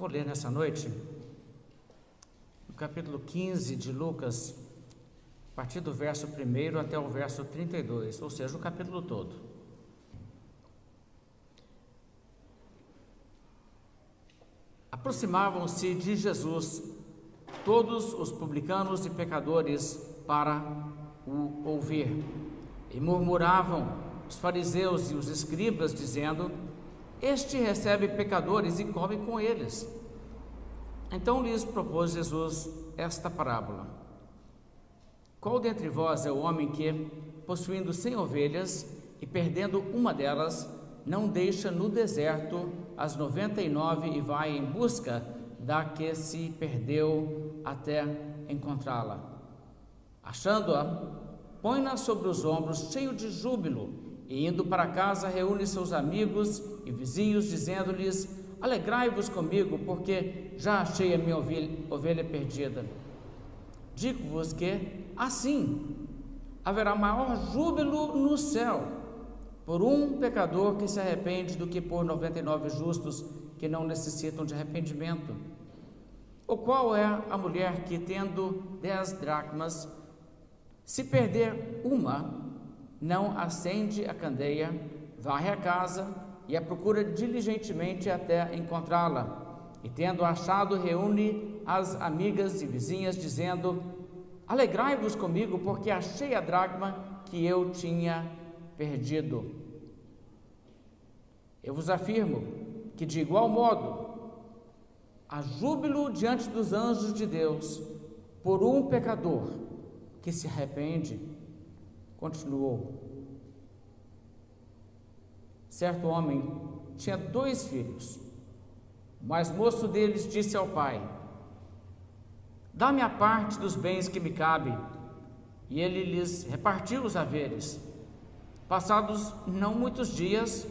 Vou ler nessa noite, no capítulo 15 de Lucas, a partir do verso 1 até o verso 32, ou seja, o capítulo todo. Aproximavam-se de Jesus todos os publicanos e pecadores para o ouvir, e murmuravam os fariseus e os escribas, dizendo: Este recebe pecadores e come com eles. Então lhes propôs Jesus esta parábola: Qual dentre vós é o homem que, possuindo 100 ovelhas e perdendo uma delas, não deixa no deserto as 99 e vai em busca da que se perdeu até encontrá-la? Achando-a, põe-na sobre os ombros, cheio de júbilo, e indo para casa reúne seus amigos e vizinhos, dizendo-lhes: Alegrai-vos comigo, porque já achei a minha ovelha perdida. Digo-vos que, assim, haverá maior júbilo no céu por um pecador que se arrepende do que por 99 justos que não necessitam de arrependimento. Ou qual é a mulher que, tendo 10 dracmas, se perder uma, não acende a candeia, varre a casa e a procura diligentemente até encontrá-la, e tendo achado, reúne as amigas e vizinhas, dizendo: Alegrai-vos comigo, porque achei a dracma que eu tinha perdido. Eu vos afirmo que, de igual modo, há júbilo diante dos anjos de Deus por um pecador que se arrepende. Continuou: Certo homem tinha 2 filhos. O mais moço deles disse ao pai: Dá-me a parte dos bens que me cabe. E ele lhes repartiu os haveres. Passados não muitos dias,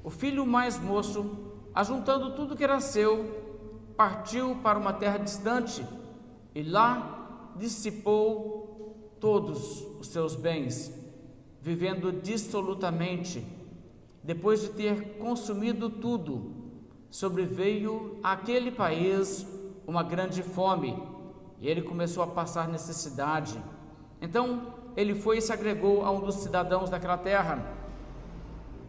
o filho mais moço, ajuntando tudo que era seu, partiu para uma terra distante e lá dissipou todos os seus bens, vivendo dissolutamente. Depois de ter consumido tudo, sobreveio àquele país uma grande fome, e ele começou a passar necessidade. Então ele foi e se agregou a um dos cidadãos daquela terra,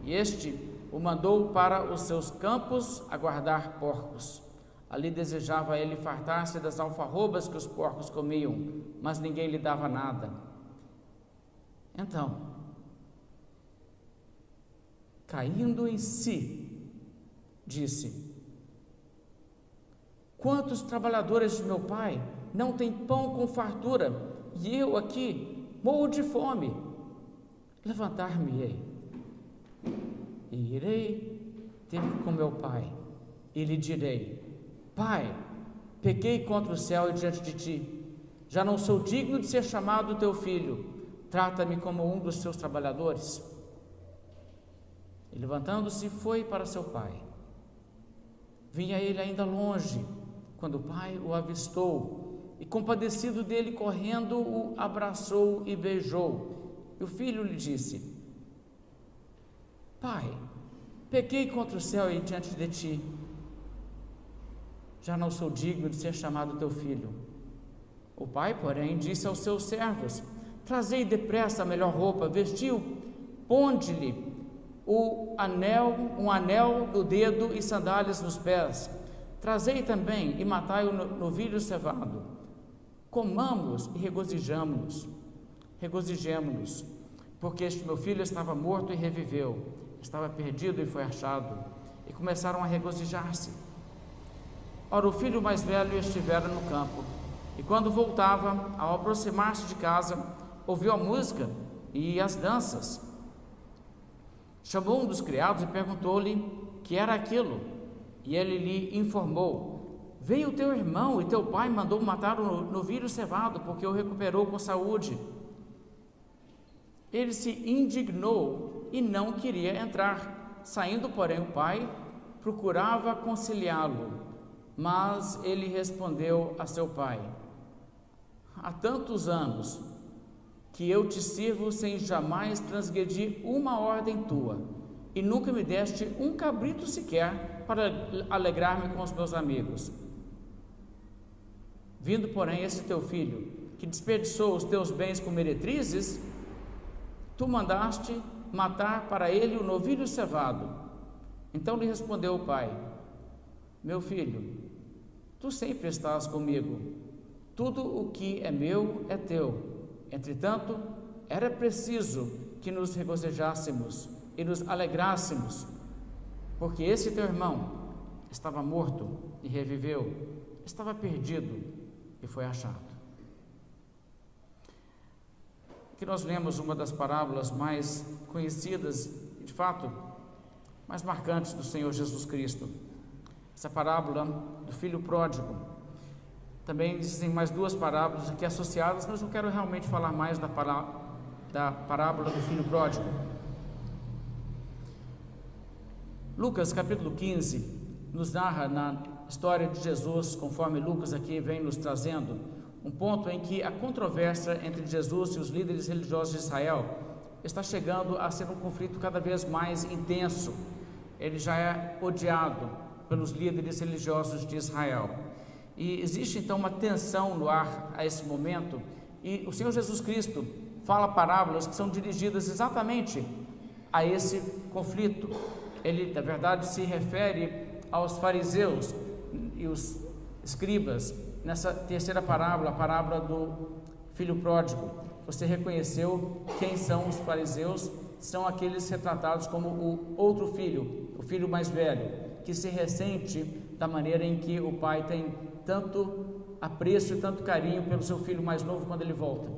e este o mandou para os seus campos a guardar porcos. Ali desejava ele fartar-se das alfarrobas que os porcos comiam, mas ninguém lhe dava nada. Então, caindo em si, disse: Quantos trabalhadores de meu pai não têm pão com fartura, e eu aqui morro de fome? Levantar-me-ei e irei ter com meu pai, e lhe direi: Pai, pequei contra o céu e diante de ti, já não sou digno de ser chamado teu filho, trata-me como um dos seus trabalhadores. E levantando-se foi para seu pai. Vinha ele ainda longe, quando o pai o avistou, e compadecido dele, correndo, o abraçou e beijou. E o filho lhe disse: Pai, pequei contra o céu e diante de ti, já não sou digno de ser chamado teu filho. O pai, porém, disse aos seus servos: Trazei depressa a melhor roupa, vestiu, ponde-lhe um anel no dedo e sandálias nos pés. Trazei também e matai o novilho cevado. Comamos e regozijemo-nos, porque este meu filho estava morto e reviveu, estava perdido e foi achado. E começaram a regozijar-se. Ora, o filho mais velho estivera no campo, e quando voltava, ao aproximar-se de casa, ouviu a música e as danças. Chamou um dos criados e perguntou-lhe que era aquilo, e ele lhe informou: Veio teu irmão e teu pai mandou matar o novilho cevado, porque o recuperou com saúde. Ele se indignou e não queria entrar. Saindo, porém, o pai procurava conciliá-lo, mas ele respondeu a seu pai: Há tantos anos que eu te sirvo sem jamais transgredir uma ordem tua, e nunca me deste um cabrito sequer para alegrar-me com os meus amigos. Vindo, porém, esse teu filho, que desperdiçou os teus bens com meretrizes, tu mandaste matar para ele o novilho cevado. Então lhe respondeu o pai: meu filho, tu sempre estás comigo, tudo o que é meu é teu. Entretanto, era preciso que nos regozijássemos e nos alegrássemos, porque esse teu irmão estava morto e reviveu, estava perdido e foi achado. Aqui nós lemos uma das parábolas mais conhecidas e, de fato, mais marcantes do Senhor Jesus Cristo. Essa parábola do filho pródigo. Também existem mais duas parábolas aqui associadas, mas eu quero realmente falar mais da parábola do filho pródigo. Lucas capítulo 15 nos narra na história de Jesus, conforme Lucas aqui vem nos trazendo, um ponto em que a controvérsia entre Jesus e os líderes religiosos de Israel está chegando a ser um conflito cada vez mais intenso. Ele já é odiado pelos líderes religiosos de Israel. E existe então uma tensão no ar a esse momento, e o Senhor Jesus Cristo fala parábolas que são dirigidas exatamente a esse conflito. Ele, na verdade, se refere aos fariseus e os escribas. Nessa terceira parábola, a parábola do filho pródigo, você reconheceu quem são os fariseus? São aqueles retratados como o outro filho, o filho mais velho, que se ressente da maneira em que o pai tem tanto apreço e tanto carinho pelo seu filho mais novo quando ele volta.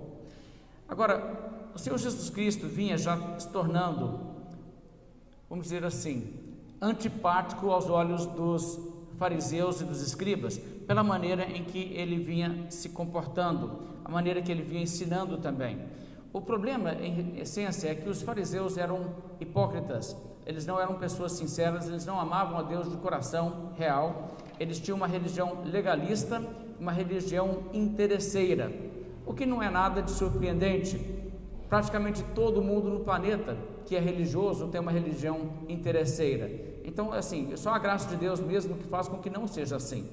Agora, o Senhor Jesus Cristo vinha já se tornando, vamos dizer assim, antipático aos olhos dos fariseus e dos escribas, pela maneira em que ele vinha se comportando, a maneira que ele vinha ensinando também. O problema, em essência, é que os fariseus eram hipócritas, eles não eram pessoas sinceras, eles não amavam a Deus de coração real, eles tinham uma religião legalista, uma religião interesseira, o que não é nada de surpreendente. Praticamente todo mundo no planeta que é religioso tem uma religião interesseira. Então, assim, só a graça de Deus mesmo que faz com que não seja assim.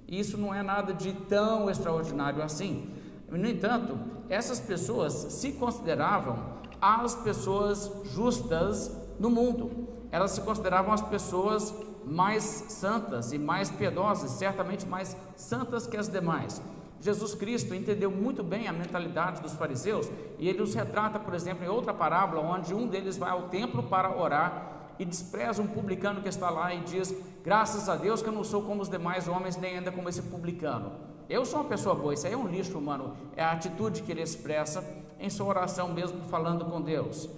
E isso não é nada de tão extraordinário assim. No entanto, essas pessoas se consideravam as pessoas justas no mundo. Elas se consideravam as pessoas mais santas e mais piedosas, certamente mais santas que as demais. Jesus Cristo entendeu muito bem a mentalidade dos fariseus e ele os retrata, por exemplo, em outra parábola, onde um deles vai ao templo para orar e despreza um publicano que está lá e diz: graças a Deus que eu não sou como os demais homens, nem ainda como esse publicano. Eu sou uma pessoa boa. Isso aí é um lixo humano, é a atitude que ele expressa em sua oração mesmo, falando com Deus.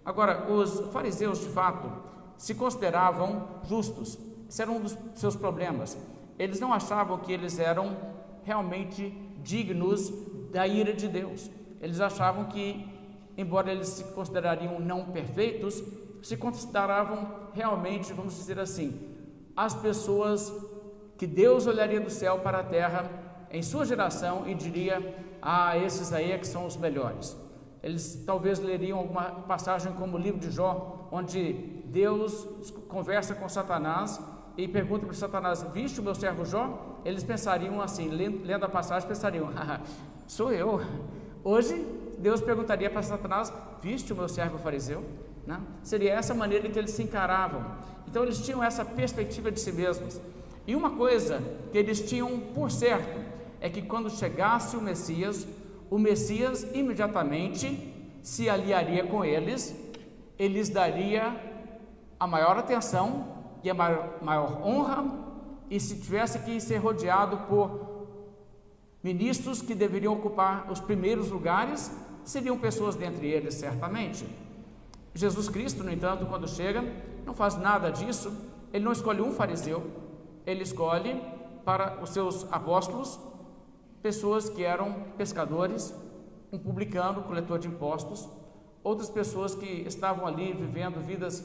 Agora, os fariseus, de fato, se consideravam justos. Esse era um dos seus problemas. Eles não achavam que eles eram realmente dignos da ira de Deus. Eles achavam que, embora eles se considerariam não perfeitos, se consideravam realmente, vamos dizer assim, as pessoas que Deus olharia do céu para a terra em sua geração e diria: ah, esses aí é que são os melhores. Eles talvez leriam alguma passagem como o livro de Jó, onde Deus conversa com Satanás e pergunta para Satanás: viste o meu servo Jó? Eles pensariam assim, lendo a passagem, pensariam: sou eu. Hoje Deus perguntaria para Satanás: viste o meu servo fariseu? Né? Seria essa maneira em que eles se encaravam. Então eles tinham essa perspectiva de si mesmos. E uma coisa que eles tinham por certo é que quando chegasse o Messias imediatamente se aliaria com eles, lhes daria a maior atenção e a maior honra, e se tivesse que ser rodeado por ministros que deveriam ocupar os primeiros lugares, seriam pessoas dentre eles, certamente. Jesus Cristo, no entanto, quando chega, não faz nada disso. Ele não escolhe um fariseu, ele escolhe para os seus apóstolos pessoas que eram pescadores, um publicano, coletor de impostos, outras pessoas que estavam ali vivendo vidas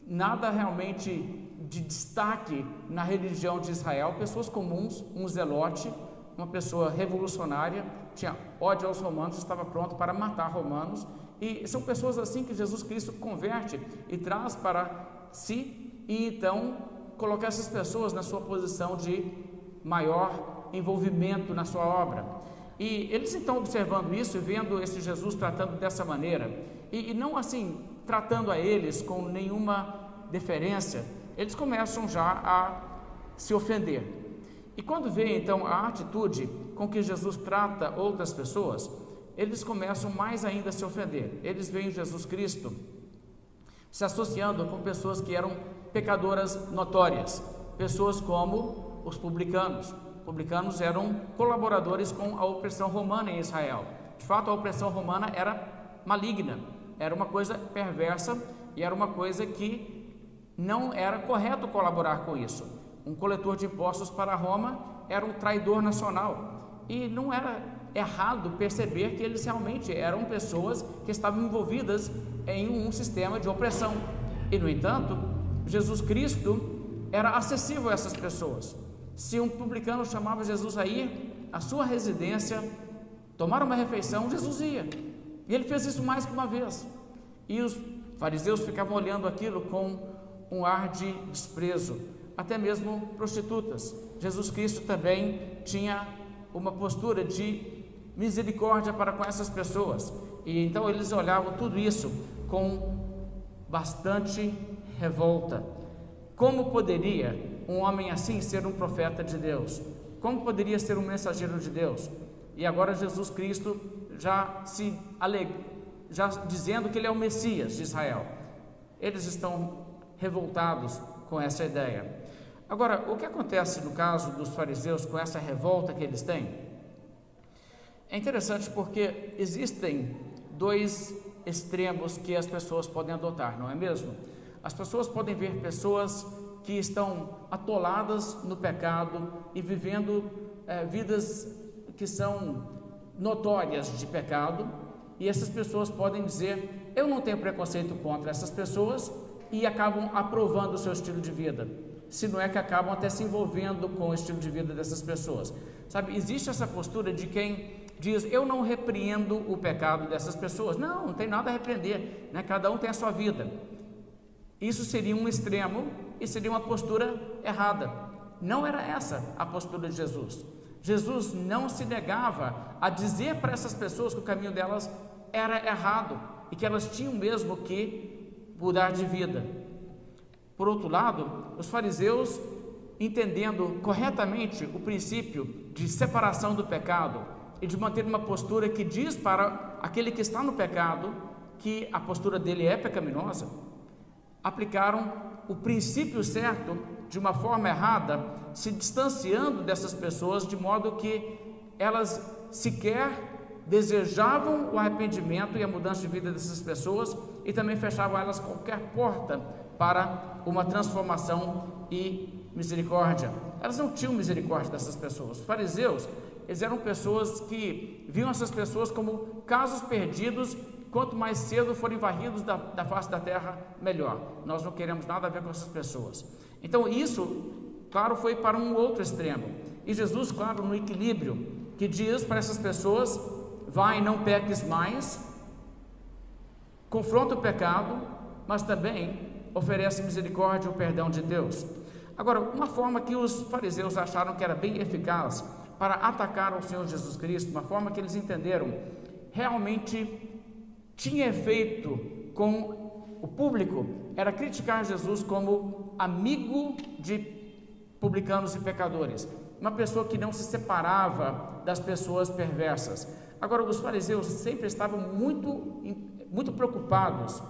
nada realmente de destaque na religião de Israel, pessoas comuns, um zelote, uma pessoa revolucionária, tinha ódio aos romanos, estava pronto para matar romanos, e são pessoas assim que Jesus Cristo converte e traz para si, e então colocar essas pessoas na sua posição de maior envolvimento na sua obra. E eles então, observando isso e vendo esse Jesus tratando dessa maneira, e não assim tratando a eles com nenhuma deferência, eles começam já a se ofender. E quando vê então a atitude com que Jesus trata outras pessoas, eles começam mais ainda a se ofender. Eles veem Jesus Cristo se associando com pessoas que eram pecadoras notórias, pessoas como os publicanos. Publicanos eram colaboradores com a opressão romana em Israel. De fato, a opressão romana era maligna, era uma coisa perversa e era uma coisa que não era correto colaborar com isso. Um coletor de impostos para Roma era um traidor nacional e não era errado perceber que eles realmente eram pessoas que estavam envolvidas em um sistema de opressão. E, no entanto, Jesus Cristo era acessível a essas pessoas. Se um publicano chamava Jesus a ir à sua residência, tomar uma refeição, Jesus ia. E ele fez isso mais que uma vez. E os fariseus ficavam olhando aquilo com um ar de desprezo, até mesmo prostitutas. Jesus Cristo também tinha uma postura de misericórdia para com essas pessoas. E então eles olhavam tudo isso com bastante revolta. Como poderia um homem assim ser um profeta de Deus? Como poderia ser um mensageiro de Deus? E agora Jesus Cristo já dizendo que ele é o Messias de Israel. Eles estão revoltados com essa ideia. Agora, o que acontece no caso dos fariseus com essa revolta que eles têm? É interessante porque existem dois extremos que as pessoas podem adotar, não é mesmo? As pessoas podem ver pessoas que estão atoladas no pecado e vivendo vidas que são notórias de pecado, e essas pessoas podem dizer: eu não tenho preconceito contra essas pessoas, e acabam aprovando o seu estilo de vida, se não é que acabam até se envolvendo com o estilo de vida dessas pessoas. Sabe, existe essa postura de quem diz: eu não repreendo o pecado dessas pessoas. Não tem nada a repreender, né? Cada um tem a sua vida. Isso seria um extremo e seria uma postura errada. Não era essa a postura de Jesus. Jesus não se negava a dizer para essas pessoas que o caminho delas era errado e que elas tinham mesmo que mudar de vida. Por outro lado, os fariseus, entendendo corretamente o princípio de separação do pecado e de manter uma postura que diz para aquele que está no pecado que a postura dele é pecaminosa, aplicaram o princípio certo de uma forma errada, se distanciando dessas pessoas, de modo que elas sequer desejavam o arrependimento e a mudança de vida dessas pessoas, e também fechavam a elas qualquer porta para uma transformação e misericórdia. Elas não tinham misericórdia dessas pessoas. Os fariseus, eles eram pessoas que viam essas pessoas como casos perdidos. Quanto mais cedo forem varridos da face da terra, melhor. Nós não queremos nada a ver com essas pessoas. Então isso, claro, foi para um outro extremo. E Jesus, claro, no equilíbrio, que diz para essas pessoas: vai e não peques mais, confronta o pecado, mas também oferece misericórdia e o perdão de Deus. Agora, uma forma que os fariseus acharam que era bem eficaz para atacar o Senhor Jesus Cristo, uma forma que eles entenderam realmente tinha efeito com o público, era criticar Jesus como amigo de publicanos e pecadores, uma pessoa que não se separava das pessoas perversas. Agora, os fariseus sempre estavam muito preocupados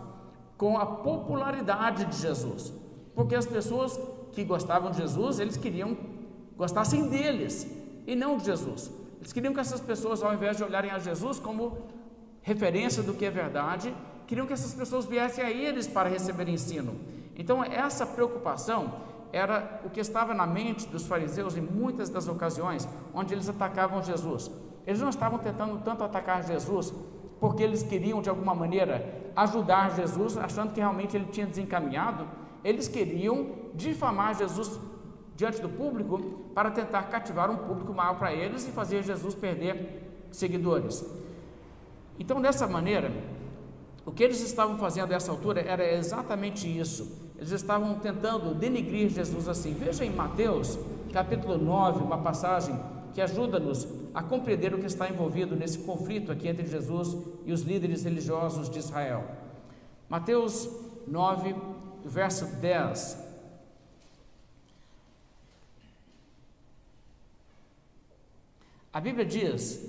com a popularidade de Jesus, porque as pessoas que gostavam de Jesus, eles queriam gostassem deles e não de Jesus. Eles queriam que essas pessoas, ao invés de olharem a Jesus como referência do que é verdade, queriam que essas pessoas viessem a eles para receber ensino. Então essa preocupação era o que estava na mente dos fariseus em muitas das ocasiões onde eles atacavam Jesus. Eles não estavam tentando tanto atacar Jesus porque eles queriam de alguma maneira ajudar Jesus, achando que realmente ele tinha desencaminhado. Eles queriam difamar Jesus diante do público para tentar cativar um público maior para eles e fazer Jesus perder seguidores. Então, dessa maneira, o que eles estavam fazendo a essa altura era exatamente isso. eles estavam tentando denigrir Jesus assim. Veja em Mateus, capítulo 9, uma passagem que ajuda-nos a compreender o que está envolvido nesse conflito aqui entre Jesus e os líderes religiosos de Israel. Mateus 9, verso 10. A Bíblia diz: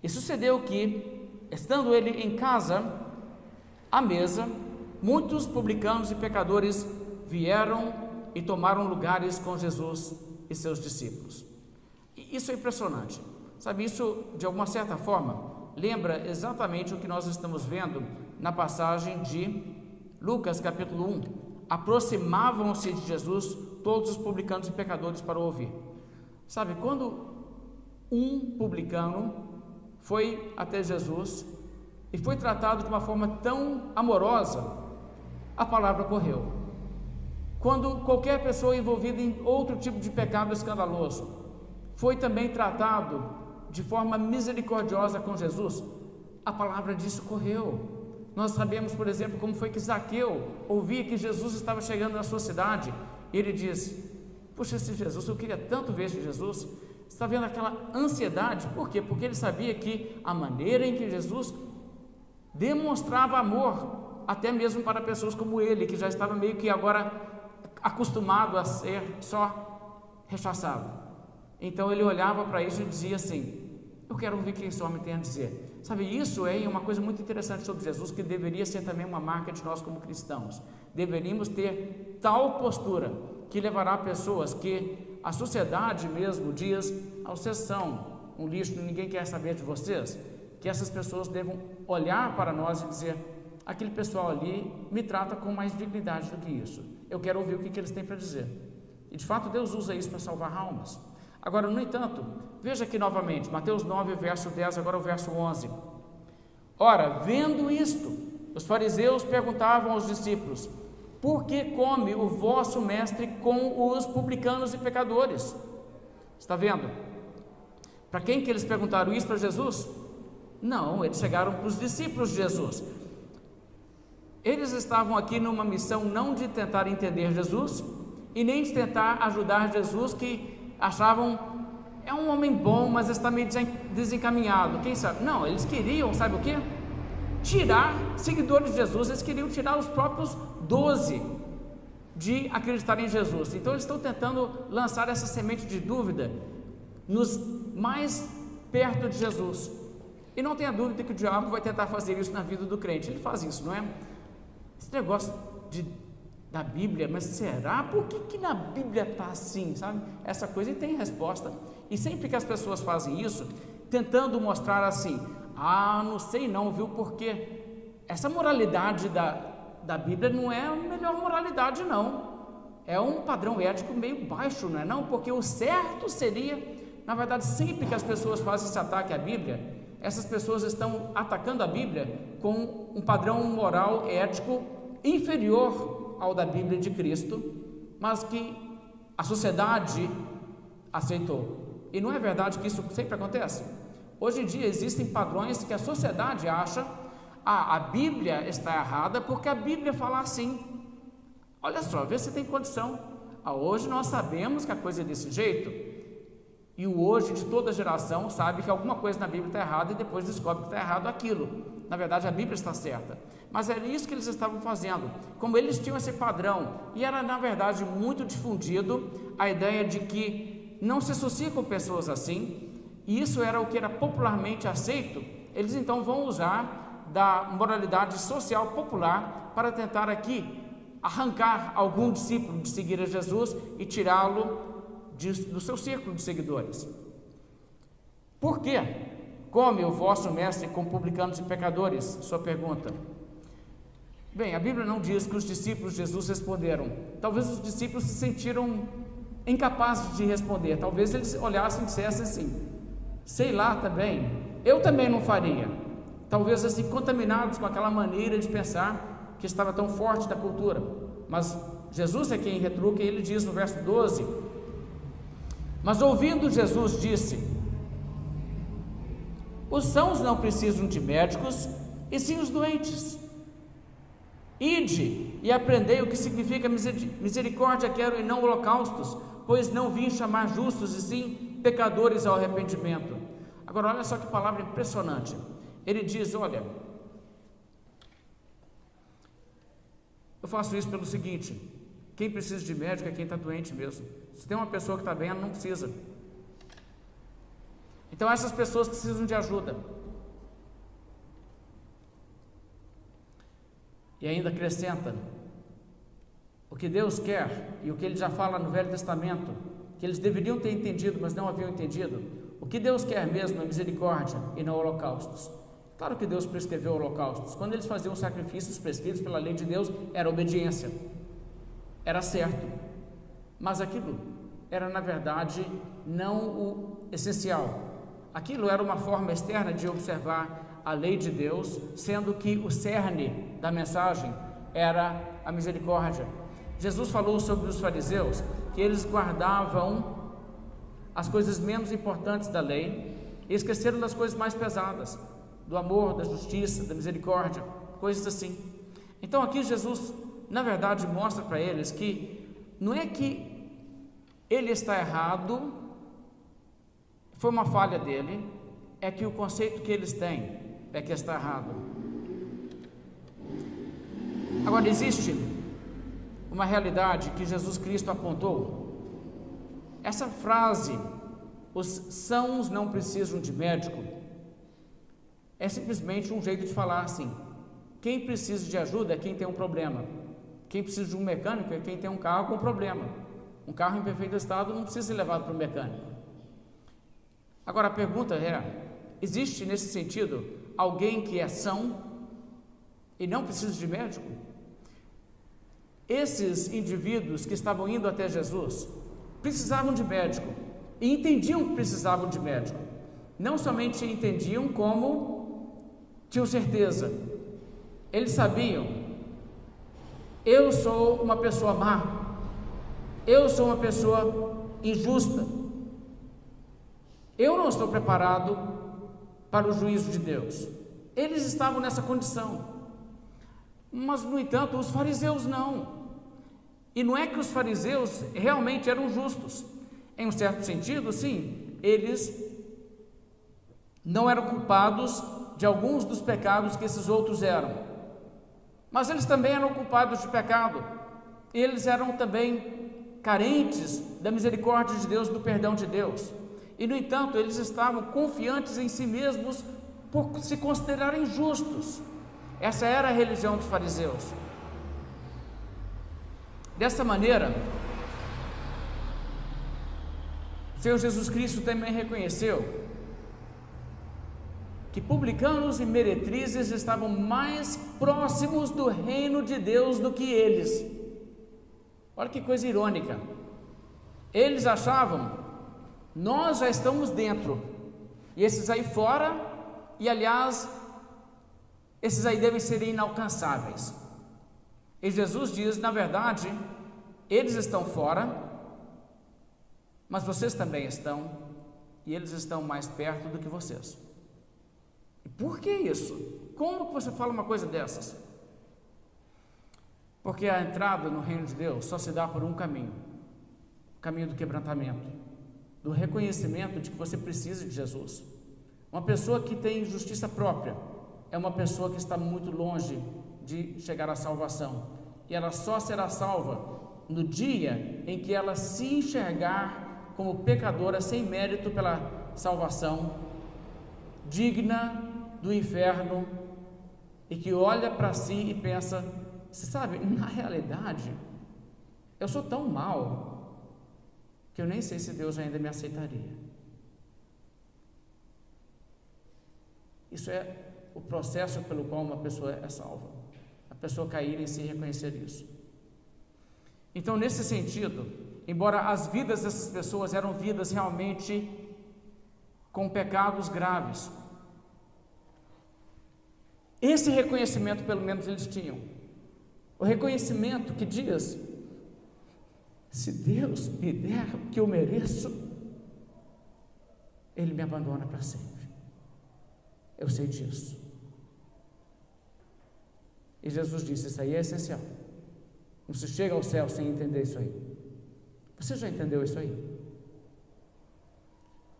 e sucedeu que, estando ele em casa, à mesa, muitos publicanos e pecadores vieram e tomaram lugares com Jesus e seus discípulos. E isso é impressionante, sabe? Isso, de alguma certa forma, lembra exatamente o que nós estamos vendo na passagem de Lucas, capítulo 1. Aproximavam-se de Jesus todos os publicanos e pecadores para ouvir. Sabe, quando um publicano foi até Jesus e foi tratado de uma forma tão amorosa, a palavra correu. Quando qualquer pessoa envolvida em outro tipo de pecado escandaloso foi também tratado de forma misericordiosa com Jesus, a palavra disso correu. Nós sabemos, por exemplo, como foi que Zaqueu ouvia que Jesus estava chegando na sua cidade, e ele diz: puxa, esse Jesus, eu queria tanto ver esse Jesus. Está vendo aquela ansiedade? Por quê? Porque ele sabia que a maneira em que Jesus demonstrava amor, até mesmo para pessoas como ele, que já estava meio que agora acostumado a ser só rechaçado. Então ele olhava para isso e dizia assim: eu quero ouvir o que esse homem tem a dizer. Sabe, isso é uma coisa muito interessante sobre Jesus, que deveria ser também uma marca de nós como cristãos. Deveríamos ter tal postura que levará pessoas que a sociedade mesmo diz: vocês são um lixo, ninguém quer saber de vocês. Que essas pessoas devam olhar para nós e dizer: aquele pessoal ali me trata com mais dignidade do que isso, eu quero ouvir o que eles têm para dizer. E de fato Deus usa isso para salvar almas. Agora, no entanto, veja aqui novamente, Mateus 9, verso 10, agora o verso 11. Ora, vendo isto, os fariseus perguntavam aos discípulos: por que come o vosso mestre com os publicanos e pecadores? Está vendo? Para quem que eles perguntaram isso? Para Jesus? Não, eles chegaram para os discípulos de Jesus. Eles estavam aqui numa missão não de tentar entender Jesus e nem de tentar ajudar Jesus, que achavam: é um homem bom, mas está meio desencaminhado, quem sabe? Não, eles queriam, sabe o que? Tirar seguidores de Jesus. Eles queriam tirar os próprios 12 de acreditar em Jesus. Então eles estão tentando lançar essa semente de dúvida nos mais perto de Jesus. E não tenha dúvida que o diabo vai tentar fazer isso na vida do crente. Ele faz isso, não é? Esse negócio da Bíblia, mas será? Por que na Bíblia está assim, sabe? Essa coisa, e tem resposta. E sempre que as pessoas fazem isso, tentando mostrar assim: não sei não, viu? Porque essa moralidade da Bíblia não é a melhor moralidade, não. É um padrão ético meio baixo, não é não? Porque o certo seria, na verdade, sempre que as pessoas fazem esse ataque à Bíblia, essas pessoas estão atacando a Bíblia com um padrão moral, ético inferior ao da Bíblia de Cristo, mas que a sociedade aceitou. E não é verdade que isso sempre acontece? Hoje em dia existem padrões que a sociedade acha: a Bíblia está errada porque a Bíblia fala assim. Olha só, vê se tem condição. Hoje nós sabemos que a coisa é desse jeito, e o hoje de toda geração sabe que alguma coisa na Bíblia está errada e depois descobre que está errado aquilo. Na verdade, a Bíblia está certa. Mas era isso que eles estavam fazendo. Como eles tinham esse padrão, e era na verdade muito difundido a ideia de que não se associa com pessoas assim, e isso era o que era popularmente aceito, eles então vão usar da moralidade social popular para tentar aqui arrancar algum discípulo de seguir a Jesus e tirá-lo do seu círculo de seguidores. Por quê? Come o vosso mestre com publicanos e pecadores? Sua pergunta. Bem, a Bíblia não diz que os discípulos de Jesus responderam. Talvez os discípulos se sentiram incapazes de responder. Talvez eles olhassem e dissessem assim: sei lá também, eu também não faria. Talvez assim, contaminados com aquela maneira de pensar que estava tão forte da cultura. Mas Jesus é quem retruca, e ele diz no verso 12: mas ouvindo Jesus disse: os sãos não precisam de médicos, e sim os doentes. Ide e aprendei o que significa misericórdia quero e não holocaustos, pois não vim chamar justos e sim pecadores ao arrependimento. Agora olha só que palavra impressionante. Ele diz, olha, eu faço isso pelo seguinte: quem precisa de médico é quem está doente mesmo. Se tem uma pessoa que está bem, ela não precisa. Então essas pessoas precisam de ajuda. E ainda acrescenta, o que Deus quer, e o que Ele já fala no Velho Testamento, que eles deveriam ter entendido, mas não haviam entendido, o que Deus quer mesmo é misericórdia e não holocaustos. Claro que Deus prescreveu holocaustos. Quando eles faziam os sacrifícios prescritos pela lei de Deus, era obediência, era certo, mas aquilo era na verdade não o essencial. Aquilo era uma forma externa de observar a lei de Deus, sendo que o cerne da mensagem era a misericórdia. Jesus falou sobre os fariseus, que eles guardavam as coisas menos importantes da lei e esqueceram das coisas mais pesadas, do amor, da justiça, da misericórdia, coisas assim. Então aqui Jesus, na verdade, mostra para eles que não é que ele está errado, foi uma falha dele, é que o conceito que eles têm é que está errado. Agora existe uma realidade que Jesus Cristo apontou. Essa frase, os sãos não precisam de médico, é simplesmente um jeito de falar assim: quem precisa de ajuda é quem tem um problema, quem precisa de um mecânico é quem tem um carro com problema. Um carro em perfeito estado não precisa ser levado para o mecânico. Agora a pergunta é: existe nesse sentido alguém que é são e não precisa de médico? Esses indivíduos que estavam indo até Jesus precisavam de médico e entendiam que precisavam de médico. Não somente entendiam, como tinham certeza. Eles sabiam: eu sou uma pessoa má, eu sou uma pessoa injusta, eu não estou preparado para o juízo de Deus. Eles estavam nessa condição, mas no entanto os fariseus não. E não é que os fariseus realmente eram justos, em um certo sentido, sim, eles não eram culpados de alguns dos pecados que esses outros eram, mas eles também eram culpados de pecado, eles eram também carentes da misericórdia de Deus, do perdão de Deus, e no entanto eles estavam confiantes em si mesmos por se considerarem justos. Essa era a religião dos fariseus. Dessa maneira, o Senhor Jesus Cristo também reconheceu que publicanos e meretrizes estavam mais próximos do reino de Deus do que eles. Olha que coisa irônica. Eles achavam: nós já estamos dentro, e esses aí fora, e aliás, esses aí devem ser inalcançáveis. E Jesus diz: na verdade, eles estão fora, mas vocês também estão, e eles estão mais perto do que vocês. E por que isso? Como que você fala uma coisa dessas? Porque a entrada no reino de Deus só se dá por um caminho, o caminho do quebrantamento, do reconhecimento de que você precisa de Jesus. Uma pessoa que tem justiça própria é uma pessoa que está muito longe de chegar à salvação, e ela só será salva no dia em que ela se enxergar como pecadora sem mérito pela salvação, digna do inferno, e que olha para si e pensa: você sabe, na realidade eu sou tão mal que eu nem sei se Deus ainda me aceitaria. Isso é o processo pelo qual uma pessoa é salva, a pessoa cair em si e reconhecer isso. Então, nesse sentido, embora as vidas dessas pessoas eram vidas realmente com pecados graves, esse reconhecimento pelo menos eles tinham, o reconhecimento que diz: se Deus me der o que eu mereço, Ele me abandona para sempre. Eu sei disso. E Jesus disse: isso aí é essencial. Não se chega ao céu sem entender isso aí. Você já entendeu isso aí?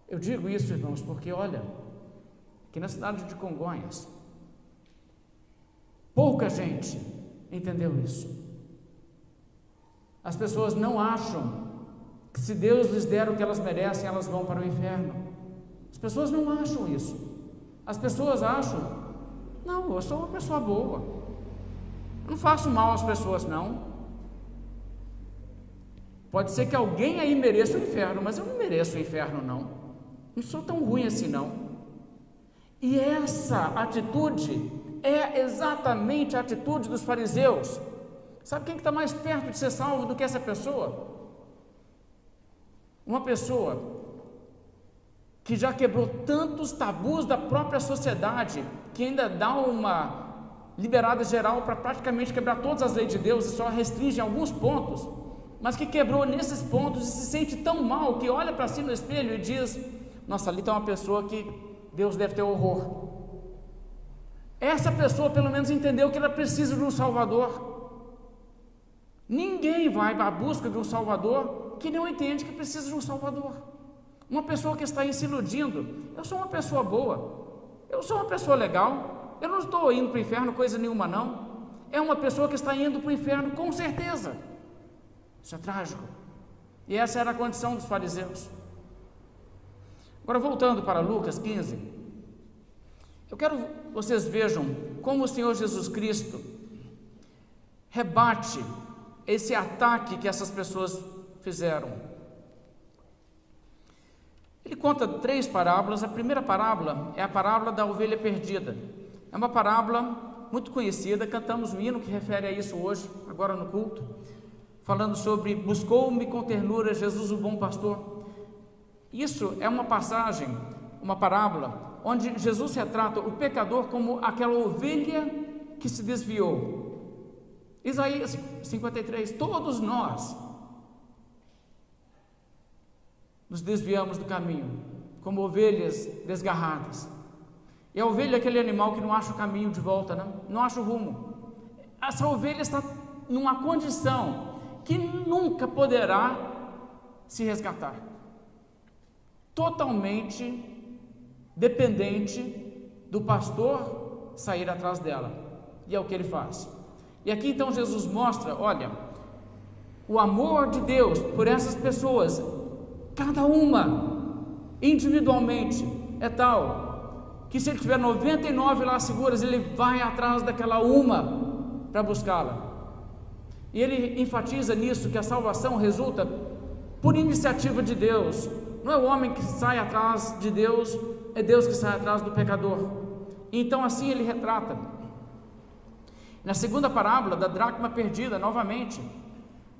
Eu digo isso, irmãos, porque olha, aqui na cidade de Congonhas, pouca gente entendeu isso. As pessoas não acham que se Deus lhes der o que elas merecem, elas vão para o inferno. As pessoas não acham isso. As pessoas acham: não, eu sou uma pessoa boa, eu não faço mal às pessoas, não. Pode ser que alguém aí mereça o inferno, mas eu não mereço o inferno, não sou tão ruim assim, não. E essa atitude é exatamente a atitude dos fariseus. Sabe quem está mais perto de ser salvo do que essa pessoa? Uma pessoa que já quebrou tantos tabus da própria sociedade, que ainda dá uma liberada geral para praticamente quebrar todas as leis de Deus e só restringe alguns pontos, mas que quebrou nesses pontos e se sente tão mal que olha para si no espelho e diz: nossa, ali está uma pessoa que Deus deve ter horror. Essa pessoa pelo menos entendeu que ela precisa de um Salvador. Ninguém vai à busca de um Salvador que não entende que precisa de um Salvador. Uma pessoa que está aí se iludindo: eu sou uma pessoa boa, eu sou uma pessoa legal, eu não estou indo para o inferno coisa nenhuma, não. É uma pessoa que está indo para o inferno com certeza. Isso é trágico. E essa era a condição dos fariseus. Agora, voltando para Lucas 15, eu quero que vocês vejam como o Senhor Jesus Cristo rebate esse ataque que essas pessoas fizeram. Ele conta 3 parábolas. A primeira parábola é a parábola da ovelha perdida. É uma parábola muito conhecida, cantamos um hino que refere a isso hoje, agora no culto, falando sobre: buscou-me com ternura Jesus, o bom pastor. Isso é uma passagem, uma parábola, onde Jesus retrata o pecador como aquela ovelha que se desviou. Isaías 53, todos nós nos desviamos do caminho, como ovelhas desgarradas. E a ovelha é aquele animal que não acha o caminho de volta, não acha o rumo. Essa ovelha está numa condição que nunca poderá se resgatar, totalmente dependente do pastor sair atrás dela, e é o que ele faz. E aqui então Jesus mostra, olha, o amor de Deus por essas pessoas, cada uma individualmente é tal que se ele tiver 99 lá seguras, ele vai atrás daquela uma para buscá-la. E ele enfatiza nisso que a salvação resulta por iniciativa de Deus. Não é o homem que sai atrás de Deus, é Deus que sai atrás do pecador. E então assim ele retrata. Na segunda parábola da dracma perdida, novamente,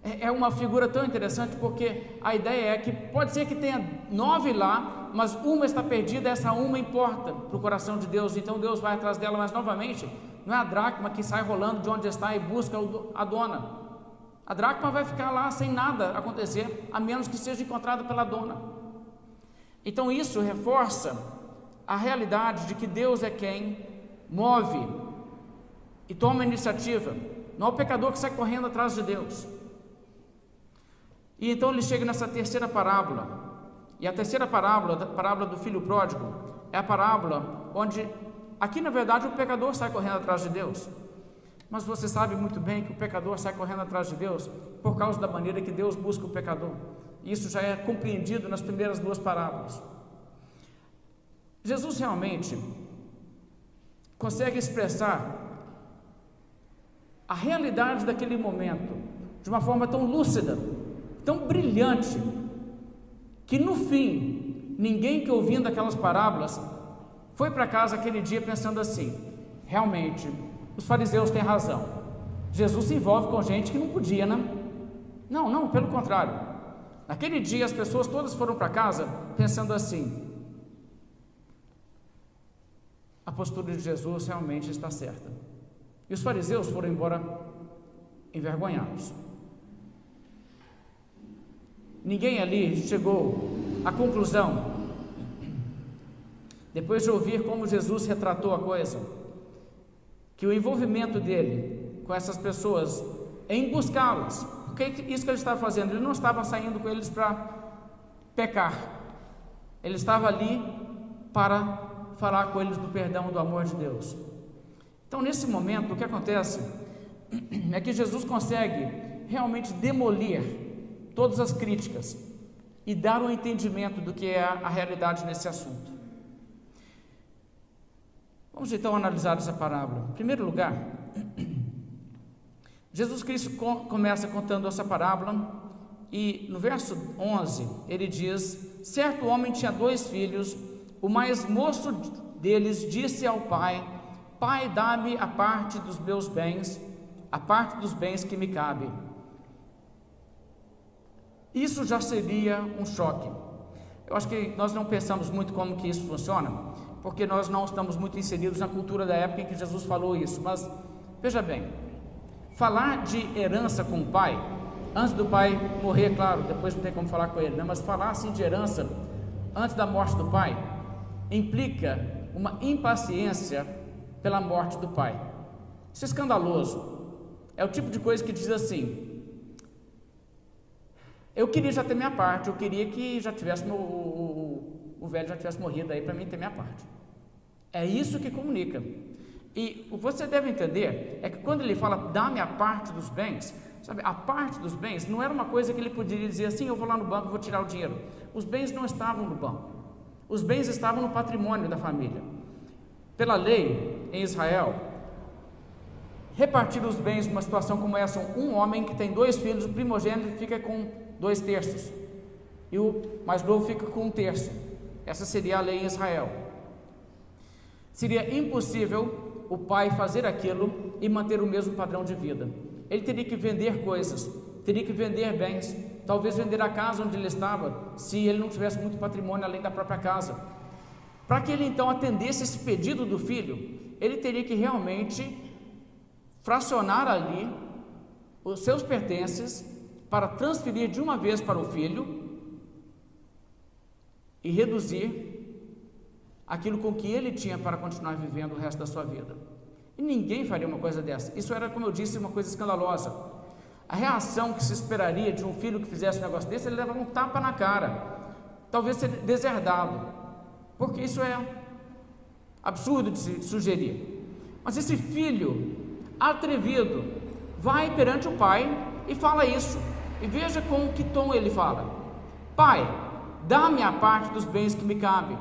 é uma figura tão interessante, porque a ideia é que pode ser que tenha 9 lá, mas uma está perdida, essa uma importa para o coração de Deus, então Deus vai atrás dela. Mas novamente, não é a dracma que sai rolando de onde está e busca a dona. A dracma vai ficar lá sem nada acontecer, a menos que seja encontrada pela dona. Então isso reforça a realidade de que Deus é quem move e toma a iniciativa, não é o pecador que sai correndo atrás de Deus. E então ele chega nessa terceira parábola, e a terceira parábola, a parábola do filho pródigo, é a parábola onde, aqui na verdade o pecador sai correndo atrás de Deus, mas você sabe muito bem que o pecador sai correndo atrás de Deus por causa da maneira que Deus busca o pecador. Isso já é compreendido nas primeiras 2 parábolas. Jesus realmente consegue expressar a realidade daquele momento de uma forma tão lúcida, tão brilhante, que no fim, ninguém que ouvindo aquelas parábolas foi para casa aquele dia pensando assim: realmente, os fariseus têm razão, Jesus se envolve com gente que não podia, né? Não, pelo contrário. Naquele dia as pessoas todas foram para casa pensando assim: a postura de Jesus realmente está certa. E os fariseus foram embora envergonhados. Ninguém ali chegou à conclusão, depois de ouvir como Jesus retratou a coisa, que o envolvimento dele com essas pessoas em buscá-las. Porque isso que ele estava fazendo, ele não estava saindo com eles para pecar, ele estava ali para falar com eles do perdão, do amor de Deus. Então, nesse momento, o que acontece é que Jesus consegue realmente demolir todas as críticas e dar um entendimento do que é a realidade nesse assunto. Vamos então analisar essa parábola. Em primeiro lugar, Jesus Cristo começa contando essa parábola e no verso 11 ele diz: certo homem tinha 2 filhos, o mais moço deles disse ao pai: Pai, dá-me a parte dos meus bens, a parte dos bens que me cabe. Isso já seria um choque. Eu acho que nós não pensamos muito como que isso funciona, porque nós não estamos muito inseridos na cultura da época em que Jesus falou isso. Mas veja bem, falar de herança com o pai, antes do pai morrer, claro, depois não tem como falar com ele, né? Mas falar assim de herança antes da morte do pai implica uma impaciência pela morte do pai. Isso é escandaloso. É o tipo de coisa que diz assim: eu queria já ter minha parte, eu queria que já tivesse o velho já tivesse morrido aí para mim ter minha parte. É isso que comunica. E o que você deve entender é que quando ele fala dá-me a parte dos bens, sabe, a parte dos bens não era uma coisa que ele poderia dizer assim: eu vou lá no banco e vou tirar o dinheiro. Os bens não estavam no banco, os bens estavam no patrimônio da família. Pela lei em Israel, repartir os bens numa situação como essa, um homem que tem 2 filhos, o primogênito fica com 2/3 e o mais novo fica com 1/3. Essa seria a lei em Israel. Seria impossível o pai fazer aquilo e manter o mesmo padrão de vida. Ele teria que vender coisas, teria que vender bens, talvez vender a casa onde ele estava, se ele não tivesse muito patrimônio além da própria casa. Para que ele então atendesse esse pedido do filho, ele teria que realmente fracionar ali os seus pertences para transferir de uma vez para o filho e reduzir aquilo com que ele tinha para continuar vivendo o resto da sua vida. E ninguém faria uma coisa dessa. Isso era, como eu disse, uma coisa escandalosa. A reação que se esperaria de um filho que fizesse um negócio desse, ele levava um tapa na cara, talvez ser deserdado, porque isso é absurdo de se sugerir. Mas esse filho atrevido vai perante o pai e fala isso, e veja com que tom ele fala: pai, dá-me a parte dos bens que me cabe.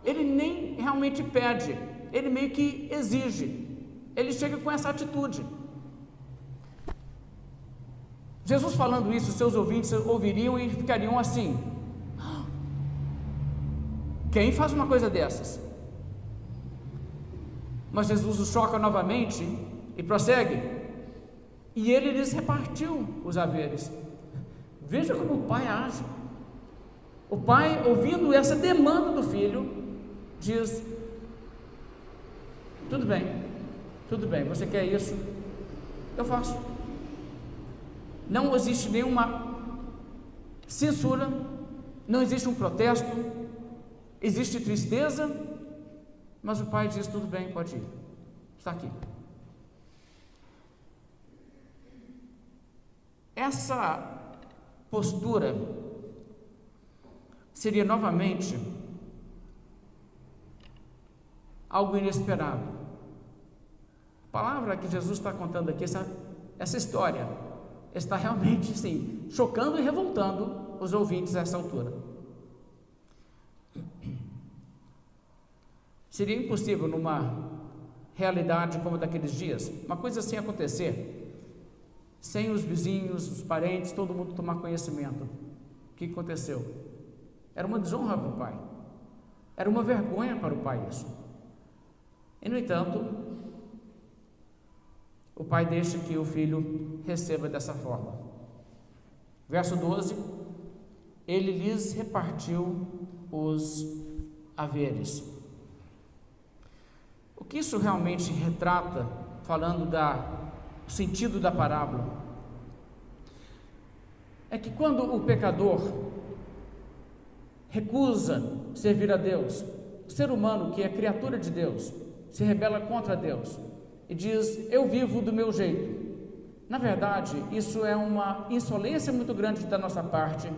Ele nem realmente pede, ele meio que exige, ele chega com essa atitude. Jesus falando isso, seus ouvintes ouviriam e ficariam assim: quem faz uma coisa dessas? Mas Jesus os choca novamente e prossegue: e ele lhes repartiu os haveres. Veja como o pai age. O pai, ouvindo essa demanda do filho, diz: tudo bem, você quer isso? Eu faço. Não existe nenhuma censura, não existe um protesto, existe tristeza, mas o pai diz: tudo bem, pode ir, está aqui. Essa postura seria novamente algo inesperado. A palavra que Jesus está contando aqui, essa história, está realmente sim, chocando e revoltando os ouvintes a essa altura. Seria impossível numa realidade como a daqueles dias, uma coisa assim acontecer, sem os vizinhos, os parentes, todo mundo tomar conhecimento. O que aconteceu? Era uma desonra para o pai, era uma vergonha para o pai isso. E no entanto, o pai deixa que o filho receba dessa forma. Verso 12: ele lhes repartiu os haveres. O que isso realmente retrata, falando do sentido da parábola, é que quando o pecador recusa servir a Deus, o ser humano que é criatura de Deus, se rebela contra Deus e diz: eu vivo do meu jeito, Na verdade, isso é uma insolência muito grande da nossa parte,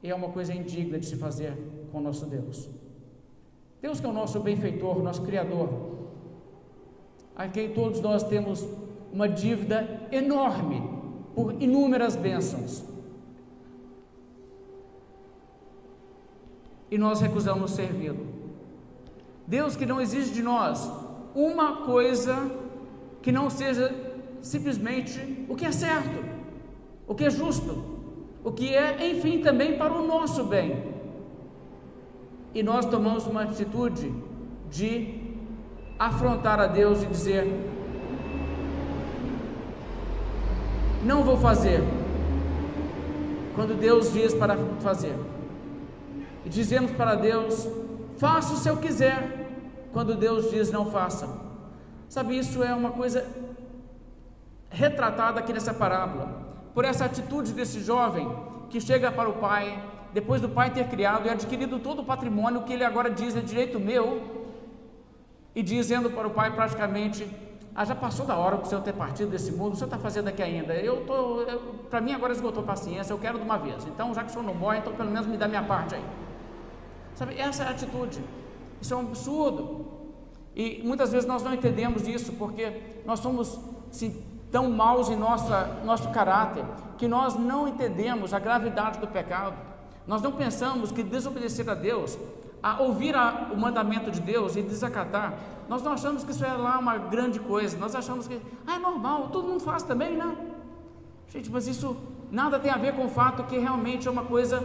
e é uma coisa indigna de se fazer com o nosso Deus. Deus que é o nosso benfeitor, nosso Criador, a quem todos nós temos uma dívida enorme por inúmeras bênçãos, e nós recusamos servi-lo. Deus que não exige de nós uma coisa que não seja simplesmente o que é certo, o que é justo, o que é, enfim, também para o nosso bem. E nós tomamos uma atitude de afrontar a Deus e dizer: não vou fazer, quando Deus diz para fazer. E dizemos para Deus: faça se eu quiser, quando Deus diz não faça. Sabe, isso é uma coisa retratada aqui nessa parábola, por essa atitude desse jovem que chega para o pai, depois do pai ter criado e adquirido todo o patrimônio que ele agora diz é direito meu, e dizendo para o pai praticamente: já passou da hora para o senhor ter partido desse mundo, o senhor está fazendo aqui ainda, para mim agora esgotou paciência, eu quero de uma vez, então já que o senhor não morre, então pelo menos me dá minha parte aí. Sabe, essa é a atitude. Isso é um absurdo, e muitas vezes nós não entendemos isso, porque nós somos assim, tão maus em nosso caráter, que nós não entendemos a gravidade do pecado. Nós não pensamos que desobedecer a Deus, a ouvir o mandamento de Deus e desacatar, nós não achamos que isso é lá uma grande coisa, nós achamos que é normal, todo mundo faz também, né? Gente, mas isso nada tem a ver com o fato que realmente é uma coisa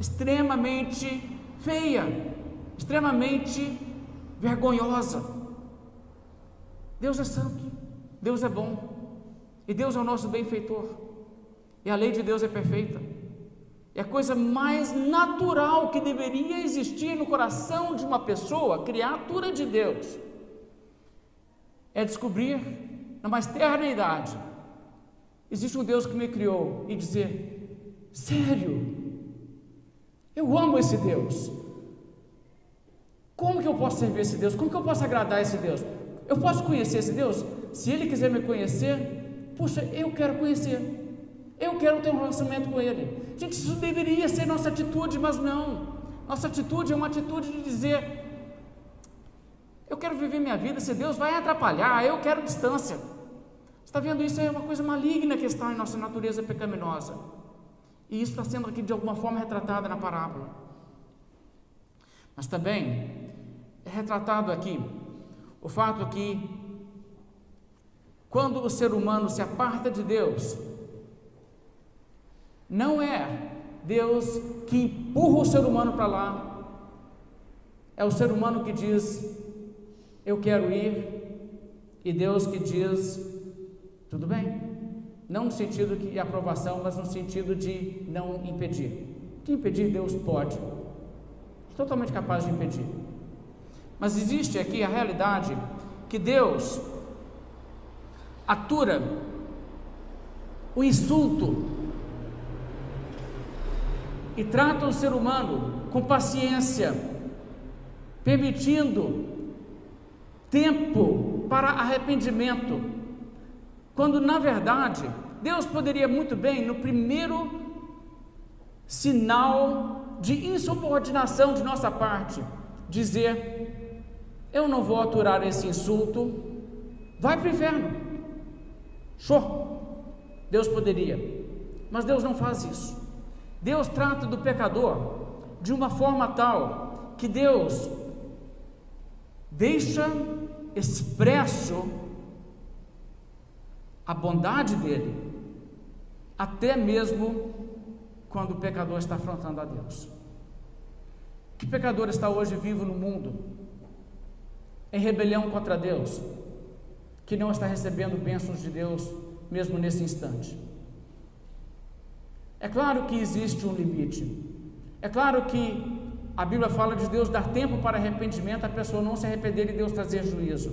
extremamente feia, extremamente vergonhosa. Deus é santo, Deus é bom, e Deus é o nosso benfeitor, e a lei de Deus é perfeita, e a coisa mais natural que deveria existir no coração de uma pessoa, criatura de Deus, é descobrir na mais terna idade, existe um Deus que me criou, e dizer: sério, eu amo esse Deus, como que eu posso servir esse Deus? Como que eu posso agradar esse Deus? Eu posso conhecer esse Deus? Se Ele quiser me conhecer, puxa, eu quero conhecer, eu quero ter um relacionamento com Ele. Gente, isso deveria ser nossa atitude, mas não. Nossa atitude é uma atitude de dizer: eu quero viver minha vida, se Deus vai atrapalhar, eu quero distância. Você está vendo? Isso é uma coisa maligna que está em nossa natureza pecaminosa, e isso está sendo aqui de alguma forma retratada na parábola. Mas também é retratado aqui o fato que, quando o ser humano se aparta de Deus, não é Deus que empurra o ser humano para lá, é o ser humano que diz: eu quero ir, e Deus que diz: tudo bem, não no sentido de aprovação, mas no sentido de não impedir. Que impedir Deus pode, totalmente capaz de impedir, mas existe aqui a realidade que Deus atura o insulto e trata o ser humano com paciência, permitindo tempo para arrependimento, quando na verdade Deus poderia muito bem, no primeiro sinal de insubordinação de nossa parte, dizer: eu não vou aturar esse insulto, vai para o inferno. Show! Deus poderia, mas Deus não faz isso. Deus trata do pecador de uma forma tal que Deus deixa expresso a bondade dele, até mesmo quando o pecador está afrontando a Deus. Que pecador está hoje vivo no mundo, em rebelião contra Deus, que não está recebendo bênçãos de Deus, mesmo nesse instante? É claro que existe um limite, é claro que a Bíblia fala de Deus dar tempo para arrependimento, a pessoa não se arrepender e Deus trazer juízo,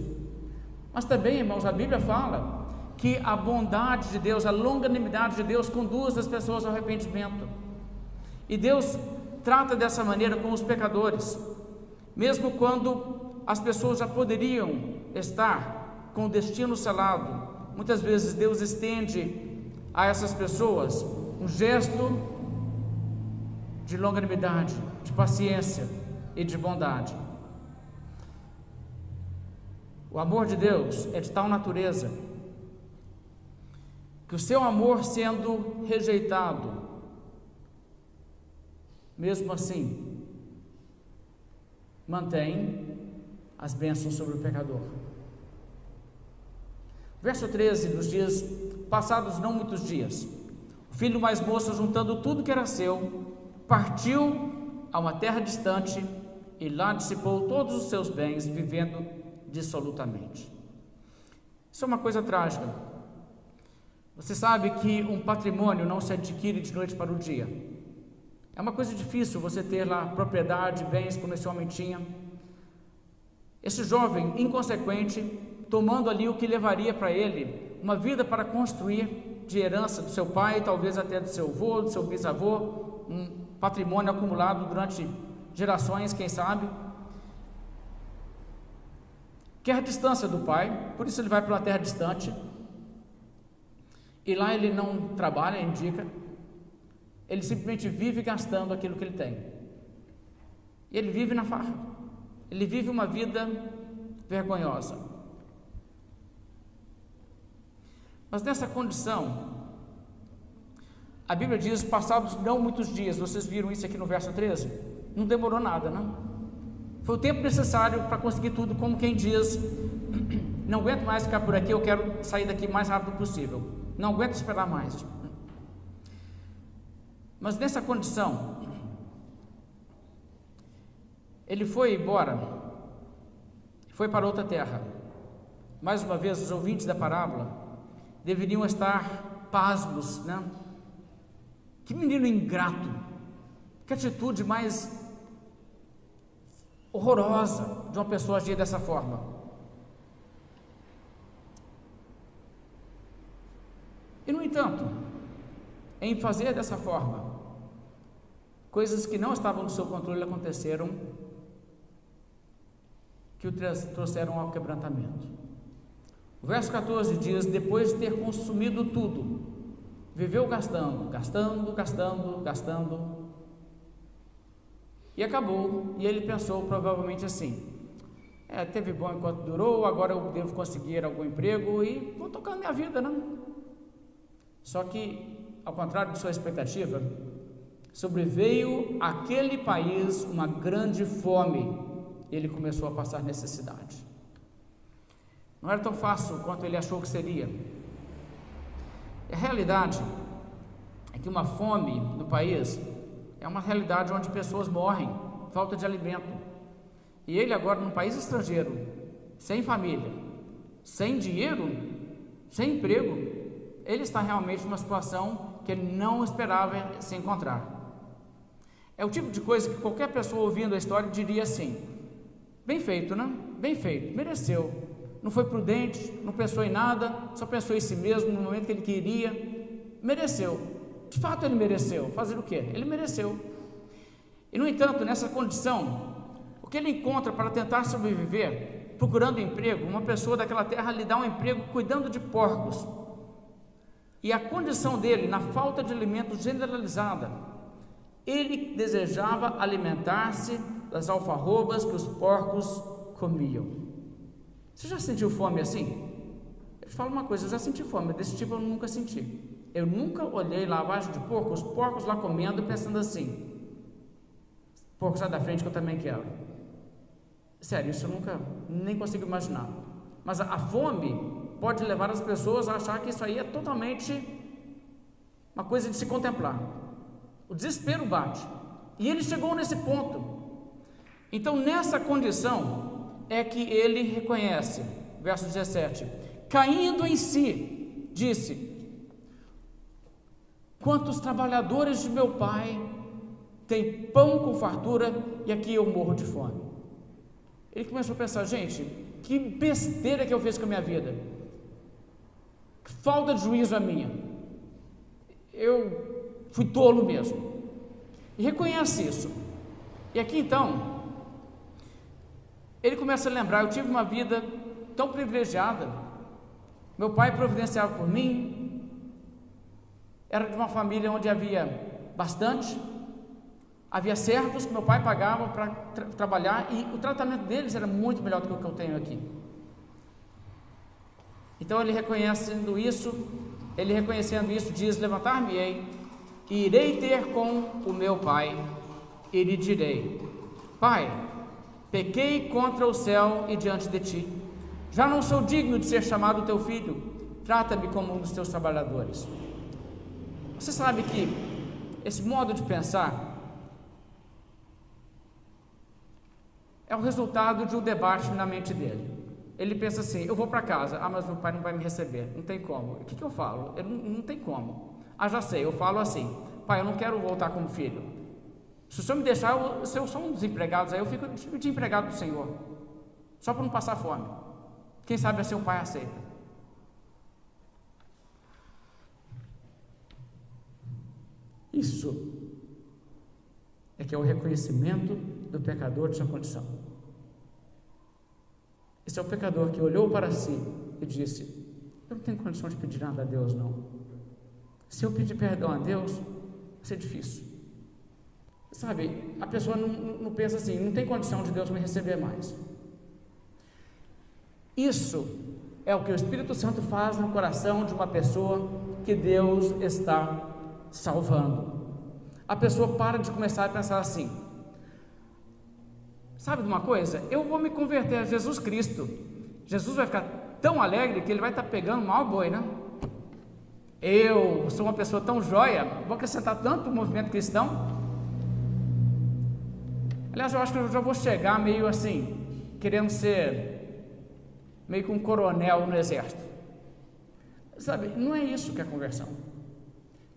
mas também, irmãos, a Bíblia fala que a bondade de Deus, a longanimidade de Deus conduz as pessoas ao arrependimento, e Deus trata dessa maneira com os pecadores, mesmo quando as pessoas já poderiam estar com o destino selado, muitas vezes Deus estende a essas pessoas um gesto de longanimidade, de paciência e de bondade. O amor de Deus é de tal natureza que o seu amor sendo rejeitado, mesmo assim, mantém as bênçãos sobre o pecador. Verso 13, nos dias passados, não muitos dias, o filho mais moço, juntando tudo que era seu, partiu a uma terra distante e lá dissipou todos os seus bens, vivendo dissolutamente. Isso é uma coisa trágica. Você sabe que um patrimônio não se adquire de noite para o dia. É uma coisa difícil você ter lá propriedade, bens, como esse homem tinha. Esse jovem inconsequente, tomando ali o que levaria para ele uma vida para construir de herança do seu pai, talvez até do seu avô, do seu bisavô, um patrimônio acumulado durante gerações, quem sabe. Quer a distância do pai, por isso ele vai para uma terra distante, e lá ele não trabalha, indica, ele simplesmente vive gastando aquilo que ele tem, e ele vive na farra, ele vive uma vida vergonhosa. Mas nessa condição, a Bíblia diz, passados não muitos dias, vocês viram isso aqui no verso 13? Não demorou nada, não? Foi o tempo necessário para conseguir tudo, como quem diz, não aguento mais ficar por aqui, eu quero sair daqui o mais rápido possível, não aguento esperar mais. Mas nessa condição, ele foi embora, foi para outra terra. Mais uma vez, os ouvintes da parábola deveriam estar pasmos, né? Que menino ingrato, que atitude mais horrorosa de uma pessoa agir dessa forma. E no entanto, em fazer dessa forma, coisas que não estavam no seu controle aconteceram, que o trouxeram ao quebrantamento. O verso 14 diz, depois de ter consumido tudo, viveu gastando, e acabou, e ele pensou provavelmente assim, teve bom enquanto durou, agora eu devo conseguir algum emprego e vou tocando minha vida, não? Só que, ao contrário de sua expectativa, sobreveio àquele país uma grande fome, e ele começou a passar necessidade. Não era tão fácil quanto ele achou que seria. A realidade é que uma fome no país é uma realidade onde pessoas morrem, falta de alimento. E ele agora num país estrangeiro, sem família, sem dinheiro, sem emprego, ele está realmente numa situação que ele não esperava se encontrar. É o tipo de coisa que qualquer pessoa ouvindo a história diria assim, bem feito, né? Bem feito, mereceu. Não foi prudente, não pensou em nada, só pensou em si mesmo no momento que ele queria, mereceu. De fato ele mereceu, fazer o quê? Ele mereceu. E no entanto, nessa condição, o que ele encontra para tentar sobreviver, procurando emprego, uma pessoa daquela terra lhe dá um emprego cuidando de porcos. E a condição dele, na falta de alimento generalizada, ele desejava alimentar-se das alfarrobas que os porcos comiam. Você já sentiu fome assim? Eu te falo uma coisa, eu já senti fome, desse tipo eu nunca senti. Eu nunca olhei lavagem de porco, os porcos lá comendo, pensando assim, porco, sai da frente que eu também quero. Sério, isso eu nunca, nem consigo imaginar. Mas a fome pode levar as pessoas a achar que isso aí é totalmente uma coisa de se contemplar. O desespero bate. E ele chegou nesse ponto. Então, nessa condição, é que ele reconhece, verso 17, caindo em si, disse, quantos trabalhadores de meu pai têm pão com fartura e aqui eu morro de fome. Ele começou a pensar, gente, que besteira que eu fiz com a minha vida, que falta de juízo a minha, eu fui tolo mesmo, e reconhece isso. E aqui então, ele começa a lembrar, eu tive uma vida tão privilegiada. Meu pai providenciava por mim, era de uma família onde havia bastante, havia servos que meu pai pagava para trabalhar, e o tratamento deles era muito melhor do que o que eu tenho aqui. Então ele reconhecendo isso, diz: levantar-me-ei e irei ter com o meu pai e lhe direi: Pai, pequei contra o céu e diante de ti, já não sou digno de ser chamado teu filho, trata-me como um dos teus trabalhadores. Você sabe que esse modo de pensar é o resultado de um debate na mente dele. Ele pensa assim: eu vou para casa, mas meu pai não vai me receber, não tem como. O que eu falo? Não tem como. Já sei, eu falo assim: pai, eu não quero voltar como filho. Se o senhor me deixar, se eu sou um dos empregados, aí eu fico de empregado do senhor, só para não passar fome. Quem sabe assim o pai aceita. Isso é que é o reconhecimento do pecador de sua condição. Esse é o pecador que olhou para si e disse: eu não tenho condição de pedir nada a Deus, não. Se eu pedir perdão a Deus, vai ser difícil. Sabe, a pessoa não pensa assim: não tem condição de Deus me receber mais. Isso é o que o Espírito Santo faz no coração de uma pessoa que Deus está salvando. A pessoa para de começar a pensar assim: sabe de uma coisa? Eu vou me converter a Jesus Cristo. Jesus vai ficar tão alegre que ele vai estar pegando mal boi, né? Eu sou uma pessoa tão joia, vou acrescentar tanto o movimento cristão. Aliás, eu acho que eu já vou chegar meio assim, querendo ser meio que um coronel no exército. Sabe, não é isso que é conversão.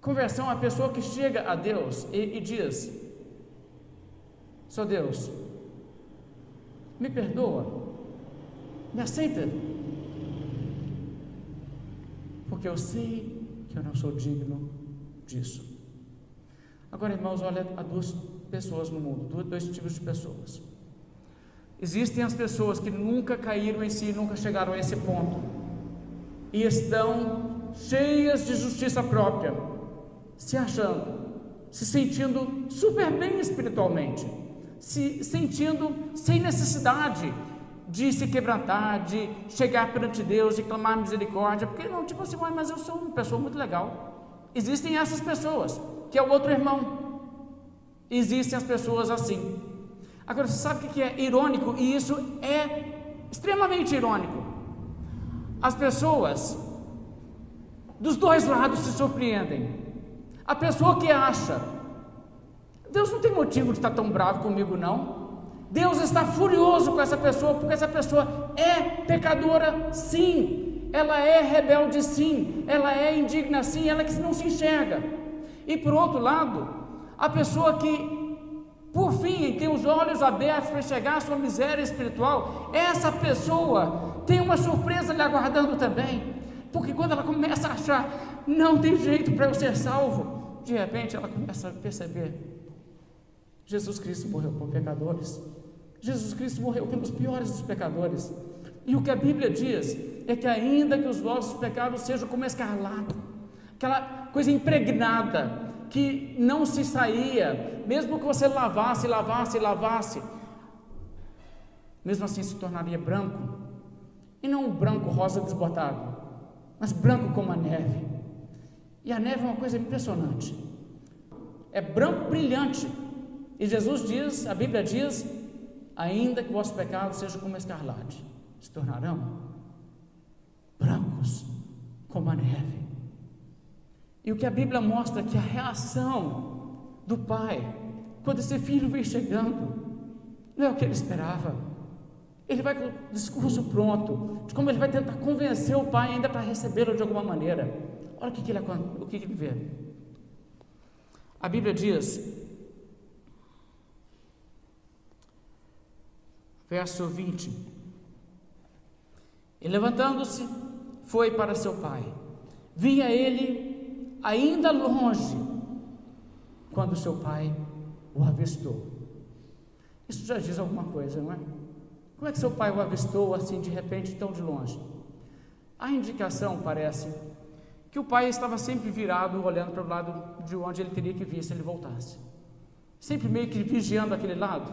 Conversão é a pessoa que chega a Deus e diz: Só Deus, me perdoa, me aceita, porque eu sei que eu não sou digno disso. Agora, irmãos, olha, há duas pessoas no mundo, dois tipos de pessoas. Existem as pessoas que nunca caíram em si, nunca chegaram a esse ponto, e estão cheias de justiça própria, se achando, se sentindo super bem espiritualmente, se sentindo sem necessidade de se quebrantar, de chegar perante Deus e clamar misericórdia, porque não, tipo assim, mas eu sou uma pessoa muito legal. Existem essas pessoas, que é o outro irmão. Existem as pessoas assim. Agora, você sabe o que é irônico? E isso é extremamente irônico. As pessoas dos dois lados se surpreendem. A pessoa que acha: Deus não tem motivo de estar tão bravo comigo, não. Deus está furioso com essa pessoa, porque essa pessoa é pecadora, sim. Ela é rebelde, sim. Ela é indigna, sim. Ela que não se enxerga. E por outro lado, a pessoa que, por fim, tem os olhos abertos para enxergar a sua miséria espiritual, essa pessoa tem uma surpresa lhe aguardando também, porque quando ela começa a achar: não tem jeito para eu ser salvo, de repente ela começa a perceber: Jesus Cristo morreu por pecadores, Jesus Cristo morreu pelos piores dos pecadores, e o que a Bíblia diz é que ainda que os vossos pecados sejam como escarlata, aquela coisa impregnada, que não se saía, mesmo que você lavasse, mesmo assim se tornaria branco, e não um branco rosa desbotado, mas branco como a neve. E a neve é uma coisa impressionante, é branco brilhante, e Jesus diz, a Bíblia diz: ainda que o vosso pecado seja como escarlate, se tornarão brancos como a neve. E o que a Bíblia mostra é que a reação do pai, quando esse filho vem chegando, não é o que ele esperava. Ele vai com o discurso pronto, de como ele vai tentar convencer o pai ainda para recebê-lo de alguma maneira. Olha o que ele vê. A Bíblia diz, verso 20: e levantando-se, foi para seu pai. Via ele ainda longe, quando seu pai o avistou. Isso já diz alguma coisa, não é? Como é que seu pai o avistou assim de repente, tão de longe? A indicação parece que o pai estava sempre virado, olhando para o lado de onde ele teria que vir se ele voltasse, sempre meio que vigiando aquele lado,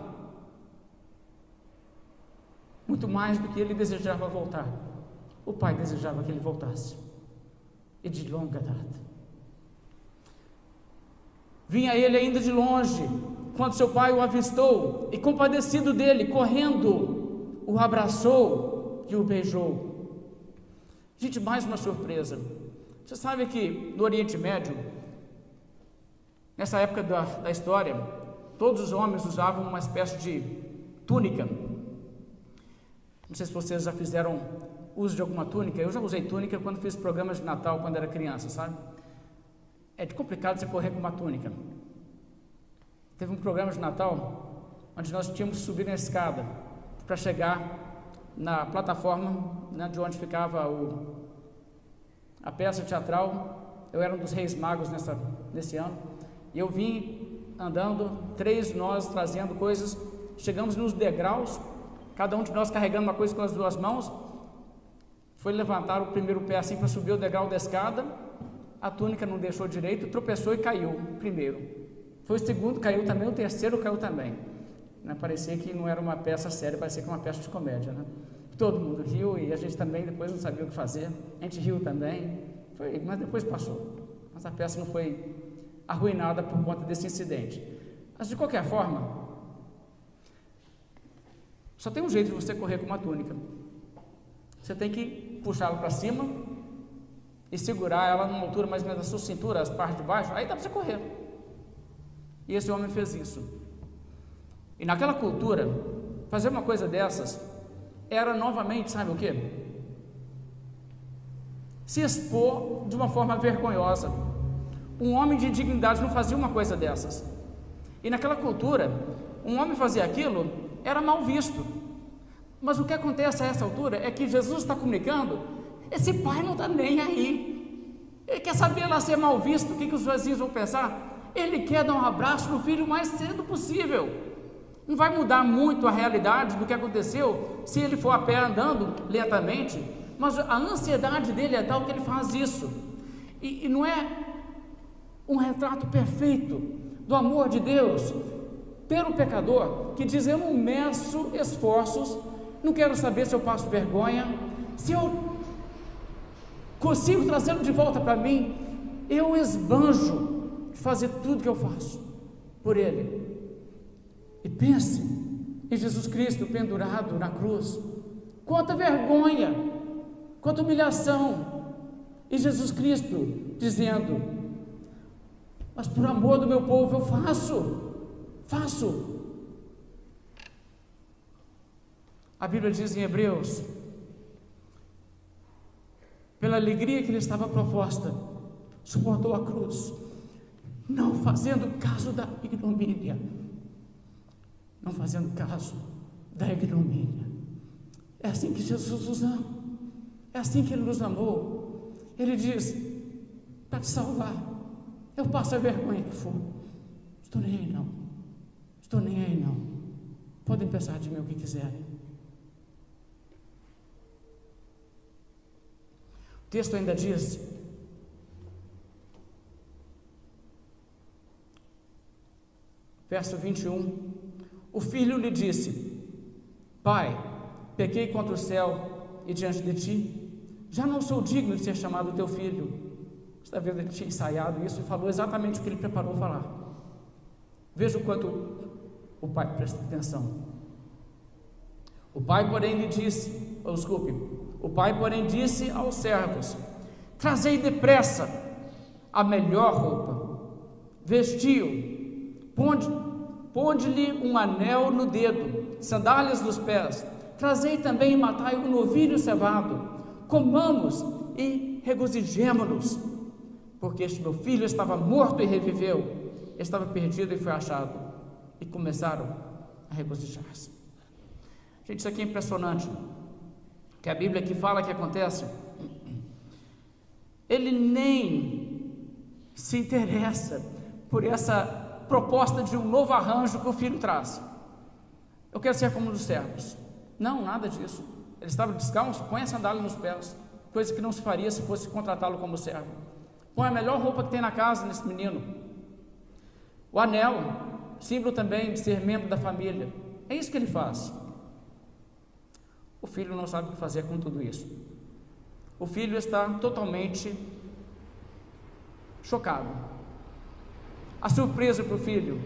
muito mais do que ele desejava voltar. O pai desejava que ele voltasse, e de longa data. Vinha ele ainda de longe, quando seu pai o avistou, e compadecido dele, correndo, o abraçou e o beijou. Gente, mais uma surpresa. Você sabe que no Oriente Médio, nessa época da história, todos os homens usavam uma espécie de túnica. Não sei se vocês já fizeram uso de alguma túnica. Eu já usei túnica quando fiz programas de Natal, quando era criança, sabe? É complicado você correr com uma túnica. Teve um programa de Natal onde nós tínhamos que subir na escada para chegar na plataforma, né, de onde ficava a peça teatral. Eu era um dos reis magos nesse ano, e eu vim andando, 3 nós trazendo coisas, chegamos nos degraus, cada um de nós carregando uma coisa com as 2 mãos, foi levantar o primeiro pé assim para subir o degrau da escada, a túnica não deixou direito, tropeçou e caiu primeiro. Foi o segundo, caiu também, o terceiro caiu também. Né? Parecia que não era uma peça séria, parecia que era uma peça de comédia, né? Todo mundo riu e a gente também depois não sabia o que fazer. A gente riu também, mas depois passou. Mas a peça não foi arruinada por conta desse incidente. Mas de qualquer forma, só tem um jeito de você correr com uma túnica. Você tem que puxá-la para cima e segurar ela numa altura mais ou menos da sua cintura, as partes de baixo, aí dá para você correr. E esse homem fez isso. E naquela cultura, fazer uma coisa dessas era novamente, sabe o quê? Se expor de uma forma vergonhosa. Um homem de dignidade não fazia uma coisa dessas. E naquela cultura, um homem fazer aquilo era mal visto. Mas o que acontece a essa altura é que Jesus está comunicando, esse pai não está nem aí. Ele quer saber lá ser mal visto, o que os vizinhos vão pensar? Ele quer dar um abraço no filho o mais cedo possível. Não vai mudar muito a realidade do que aconteceu se ele for a pé andando lentamente, mas a ansiedade dele é tal que ele faz isso. E não é um retrato perfeito do amor de Deus pelo pecador, que diz: eu não meço esforços, não quero saber se eu passo vergonha, se eu consigo trazê-lo de volta para mim, eu esbanjo de fazer tudo que eu faço por ele. E pense em Jesus Cristo pendurado na cruz, quanta vergonha, quanta humilhação, e Jesus Cristo dizendo: mas por amor do meu povo eu faço. A Bíblia diz em Hebreus, pela alegria que lhe estava proposta, suportou a cruz, não fazendo caso da ignomínia. Não fazendo caso da ignomínia. É assim que Jesus nos ama, é assim que Ele nos amou. Ele diz: para te salvar, eu passo a vergonha que for, estou nem aí não, podem pensar de mim o que quiserem. O texto ainda diz: verso 21, o filho lhe disse: pai, pequei contra o céu e diante de ti, já não sou digno de ser chamado teu filho. Está vendo, ele tinha ensaiado isso e falou exatamente o que ele preparou falar. Veja o quanto o pai presta atenção. O pai, porém, disse aos servos: trazei depressa a melhor roupa, vestiu, ponde-lhe um anel no dedo, sandálias nos pés, trazei também e matai um novilho cevado, comamos e regozijemo-nos, porque este meu filho estava morto e reviveu, estava perdido e foi achado. E começaram a regozijar-se. Gente, isso aqui é impressionante, que a Bíblia aqui fala que acontece. Ele nem se interessa por essa proposta de um novo arranjo que o filho traz. Eu quero ser como um dos servos. Não, nada disso. Ele estava descalço, põe a sandália nos pés, coisa que não se faria se fosse contratá-lo como servo. Põe a melhor roupa que tem na casa nesse menino. O anel, símbolo também de ser membro da família. É isso que ele faz. O filho não sabe o que fazer com tudo isso. O filho está totalmente chocado. A surpresa para o filho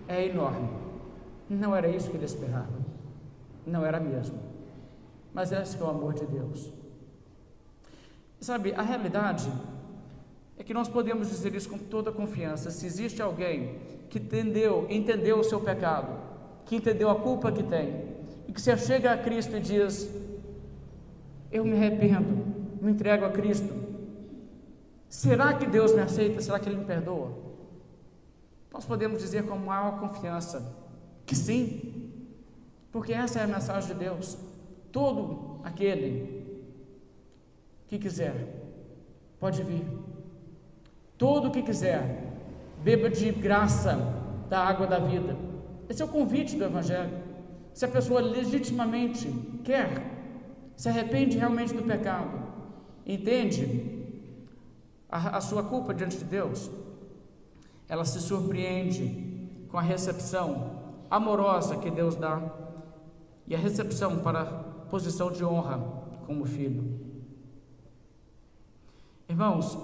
é enorme. Não era isso que ele esperava. Não era mesmo. Mas esse que é o amor de Deus. Sabe, a realidade é que nós podemos dizer isso com toda confiança. Se existe alguém que entendeu o seu pecado, que entendeu a culpa que tem, e que se chega a Cristo e diz: eu me arrependo, me entrego a Cristo, será que Deus me aceita? Será que Ele me perdoa? Nós podemos dizer com maior confiança que sim, porque essa é a mensagem de Deus. Todo aquele que quiser pode vir. Todo que quiser, beba de graça da água da vida. Esse é o convite do Evangelho. Se a pessoa legitimamente quer, se arrepende realmente do pecado, entende a sua culpa diante de Deus, ela se surpreende com a recepção amorosa que Deus dá e a recepção para a posição de honra como filho. Irmãos,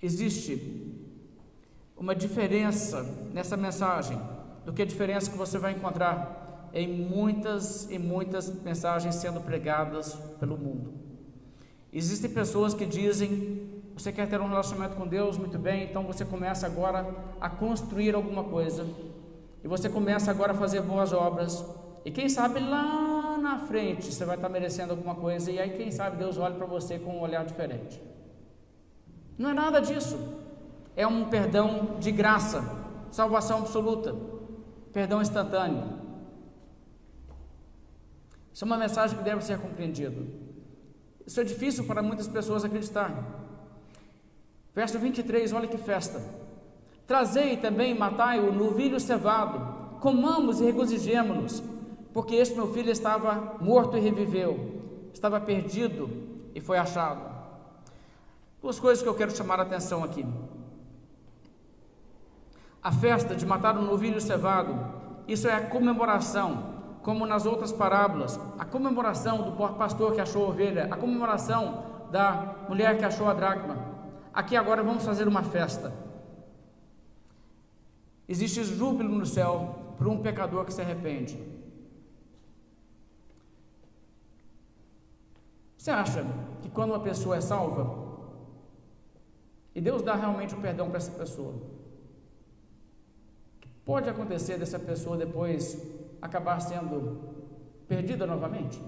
existe uma diferença nessa mensagem do que a diferença que você vai encontrar em muitas e muitas mensagens sendo pregadas pelo mundo. Existem pessoas que dizem: você quer ter um relacionamento com Deus? Muito bem, então você começa agora a construir alguma coisa, e você começa agora a fazer boas obras, e quem sabe lá na frente você vai estar merecendo alguma coisa, e aí quem sabe Deus olha para você com um olhar diferente. Não é nada disso. É um perdão de graça, salvação absoluta, perdão instantâneo. Isso é uma mensagem que deve ser compreendida. Isso é difícil para muitas pessoas acreditar. Verso 23, olha que festa: trazei também, matai o novilho cevado, comamos e regozijemo-nos, porque este meu filho estava morto e reviveu, estava perdido e foi achado. Duas coisas que eu quero chamar a atenção aqui. A festa de matar o novilho cevado, isso é a comemoração, como nas outras parábolas, a comemoração do pastor que achou a ovelha, a comemoração da mulher que achou a dracma. Aqui agora vamos fazer uma festa. Existe júbilo no céu por um pecador que se arrepende. Você acha que quando uma pessoa é salva, e Deus dá realmente o perdão para essa pessoa, pode acontecer dessa pessoa depois acabar sendo perdida novamente?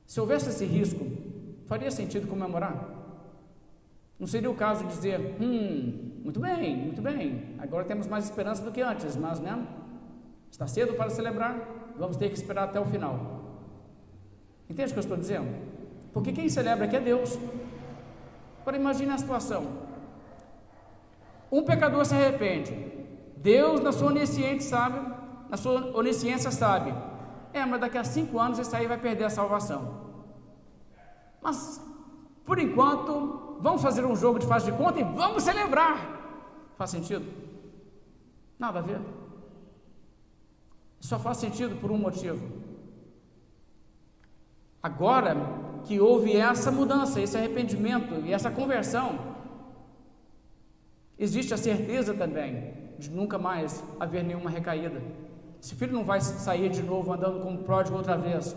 Se houvesse esse risco, faria sentido comemorar? Não seria o caso de dizer: muito bem, agora temos mais esperança do que antes, mas né, está cedo para celebrar, vamos ter que esperar até o final. Entende o que eu estou dizendo? Porque quem celebra aqui é Deus. Agora imagine a situação: um pecador se arrepende, Deus na sua onisciência sabe, mas daqui a 5 anos esse aí vai perder a salvação. Mas por enquanto vamos fazer um jogo de faz de conta e vamos celebrar. Faz sentido? Nada a ver. Só faz sentido por um motivo. Agora que houve essa mudança, esse arrependimento e essa conversão, existe a certeza também de nunca mais haver nenhuma recaída. Esse filho não vai sair de novo andando como pródigo outra vez.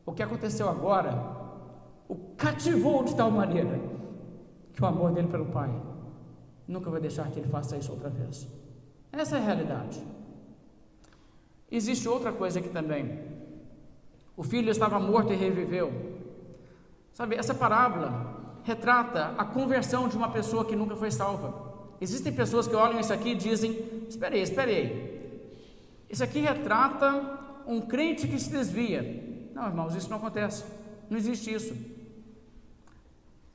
O que aconteceu agora o cativou de tal maneira que o amor dele pelo pai nunca vai deixar que ele faça isso outra vez. Essa é a realidade. Existe outra coisa aqui também. O filho estava morto e reviveu. Sabe, essa parábola retrata a conversão de uma pessoa que nunca foi salva. Existem pessoas que olham isso aqui e dizem: espere aí, isso aqui retrata um crente que se desvia. Não, irmãos, isso não acontece, não existe isso.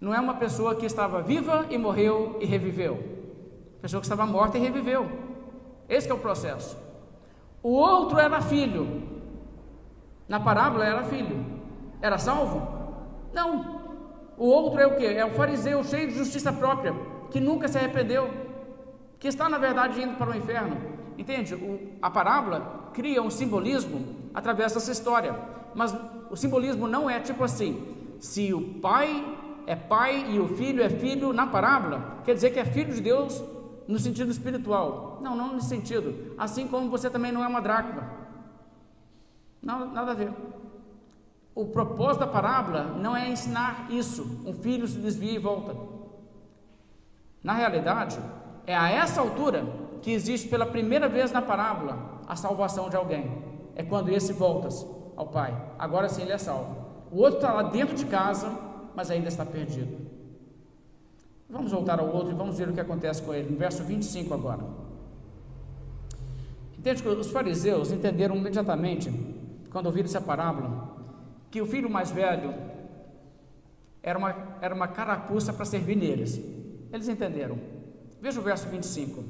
Não é uma pessoa que estava viva e morreu e reviveu. pessoa que estava morta e reviveu. Esse que é o processo. O outro era filho. Na parábola era filho. Era salvo? Não. O outro é o quê? É o fariseu cheio de justiça própria, que nunca se arrependeu, que está na verdade indo para o inferno. Entende? A parábola cria um simbolismo através dessa história, mas o simbolismo não é tipo assim: se o pai é pai e o filho é filho na parábola, quer dizer que é filho de Deus no sentido espiritual. Não, não nesse sentido. Assim como você também não é uma dracma. Não, nada a ver. O propósito da parábola não é ensinar isso, um filho se desvia e volta. Na realidade, é a essa altura que existe pela primeira vez na parábola a salvação de alguém. É quando esse volta ao pai. Agora sim ele é salvo. O outro está lá dentro de casa, mas ainda está perdido. Vamos voltar ao outro e vamos ver o que acontece com ele, no verso 25 agora. Entende que os fariseus entenderam imediatamente, quando ouviram essa parábola, que o filho mais velho era uma carapuça para servir neles. Eles entenderam. Veja o verso 25.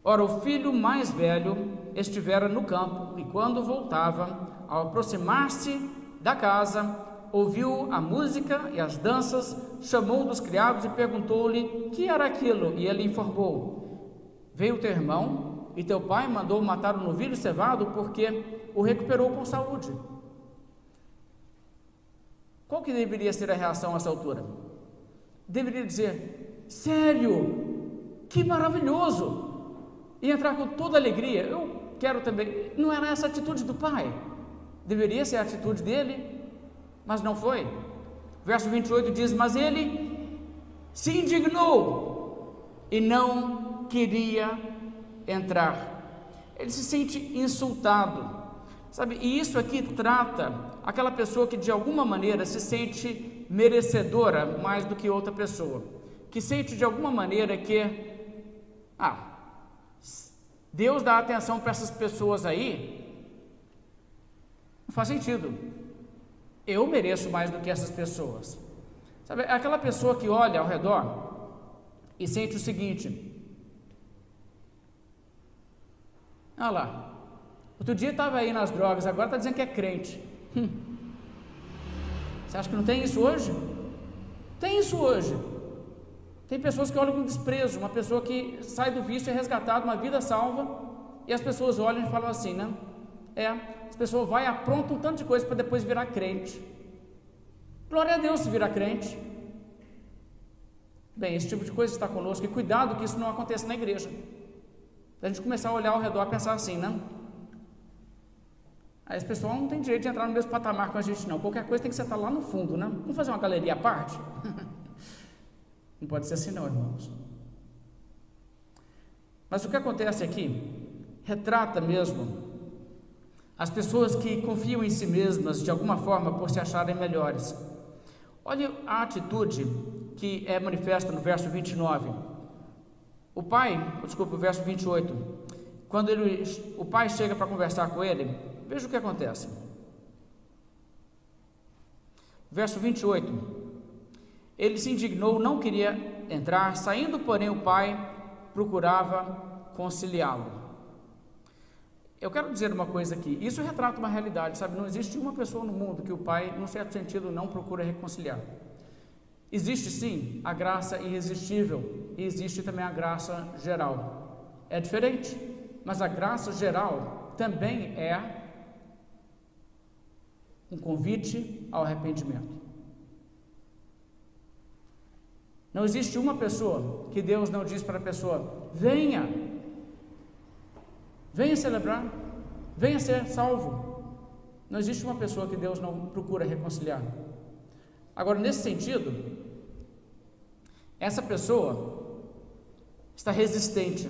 Ora, o filho mais velho estivera no campo, e quando voltava, ao aproximar-se da casa, ouviu a música e as danças, chamou um dos criados e perguntou-lhe que era aquilo, e ele informou: veio teu irmão, e teu pai mandou matar o novilho cevado, porque o recuperou com saúde. Qual que deveria ser a reação a essa altura? Deveria dizer: sério, que maravilhoso, e entrar com toda alegria. Eu quero também. Não era essa a atitude do pai? Deveria ser a atitude dele, mas não foi. Verso 28 diz: mas ele se indignou e não queria entrar. Ele se sente insultado, sabe? E isso aqui trata aquela pessoa que de alguma maneira se sente merecedora mais do que outra pessoa, que sente de alguma maneira que Deus dá atenção para essas pessoas aí, não faz sentido, eu mereço mais do que essas pessoas, sabe? Aquela pessoa que olha ao redor e sente o seguinte: olha lá, outro dia estava aí nas drogas, agora está dizendo que é crente. Você acha que não tem isso hoje? Tem isso hoje. Tem pessoas que olham com desprezo, uma pessoa que sai do vício e é resgatada, uma vida salva, e as pessoas olham e falam assim, né? As pessoas vão e aprontam um tanto de coisa para depois virar crente. Glória a Deus se virar crente. Bem, esse tipo de coisa está conosco, e cuidado que isso não aconteça na igreja. A gente começar a olhar ao redor e pensar assim, né? Aí esse pessoal não tem direito de entrar no mesmo patamar com a gente, não. Qualquer coisa tem que sentar lá no fundo, né? Vamos fazer uma galeria à parte? Não pode ser assim não, irmãos. Mas o que acontece aqui retrata mesmo as pessoas que confiam em si mesmas de alguma forma por se acharem melhores. Olha a atitude que é manifesta no verso 29. O verso 28. Quando o pai chega para conversar com ele, veja o que acontece. Verso 28. Ele se indignou, não queria entrar, saindo, porém, o pai procurava conciliá-lo. Eu quero dizer uma coisa aqui, isso retrata uma realidade, sabe? Não existe uma pessoa no mundo que o pai, num certo sentido, não procura reconciliar. Existe sim a graça irresistível e existe também a graça geral. É diferente, mas a graça geral também é um convite ao arrependimento. Não existe uma pessoa que Deus não diz para a pessoa: venha celebrar, venha ser salvo. Não existe uma pessoa que Deus não procura reconciliar. Agora, nesse sentido, essa pessoa está resistente.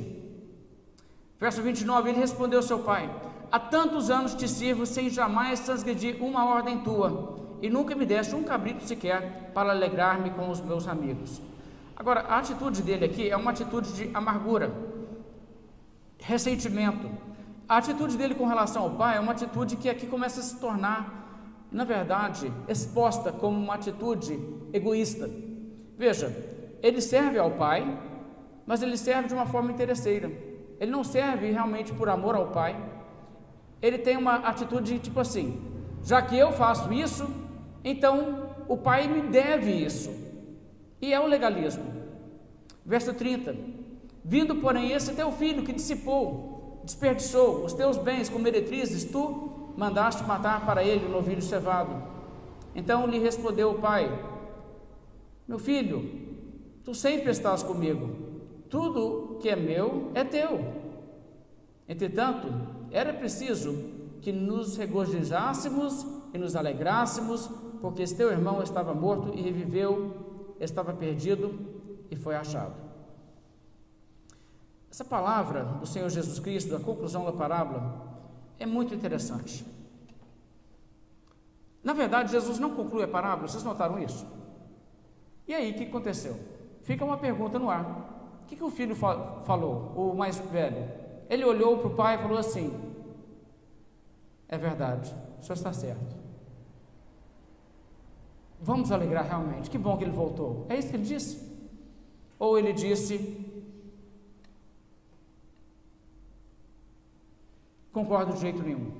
Verso 29, ele respondeu ao seu pai: há tantos anos te sirvo sem jamais transgredir uma ordem tua, e nunca me deste um cabrito sequer para alegrar-me com os meus amigos. Agora, a atitude dele aqui é uma atitude de amargura, ressentimento. A atitude dele com relação ao pai é uma atitude que aqui começa a se tornar, na verdade, exposta como uma atitude egoísta. Veja, ele serve ao pai, mas ele serve de uma forma interesseira. Ele não serve realmente por amor ao pai. Ele tem uma atitude tipo assim: já que eu faço isso, então o pai me deve isso. E é o legalismo. Verso 30: vindo, porém, esse teu filho que dissipou, desperdiçou os teus bens com meretrizes, tu mandaste matar para ele o novilho cevado. Então lhe respondeu o pai: meu filho, tu sempre estás comigo, tudo que é meu é teu. Entretanto, era preciso que nos regozijássemos e nos alegrássemos, porque esse teu irmão estava morto e reviveu, estava perdido e foi achado. Essa palavra do Senhor Jesus Cristo, a conclusão da parábola, é muito interessante. Na verdade, Jesus não conclui a parábola, vocês notaram isso? E aí, o que aconteceu? Fica uma pergunta no ar. O que o filho falou, o mais velho? Ele olhou para o pai e falou assim: é verdade, o senhor está certo. Vamos alegrar realmente, que bom que ele voltou. É isso que ele disse? Ou ele disse: concordo de jeito nenhum,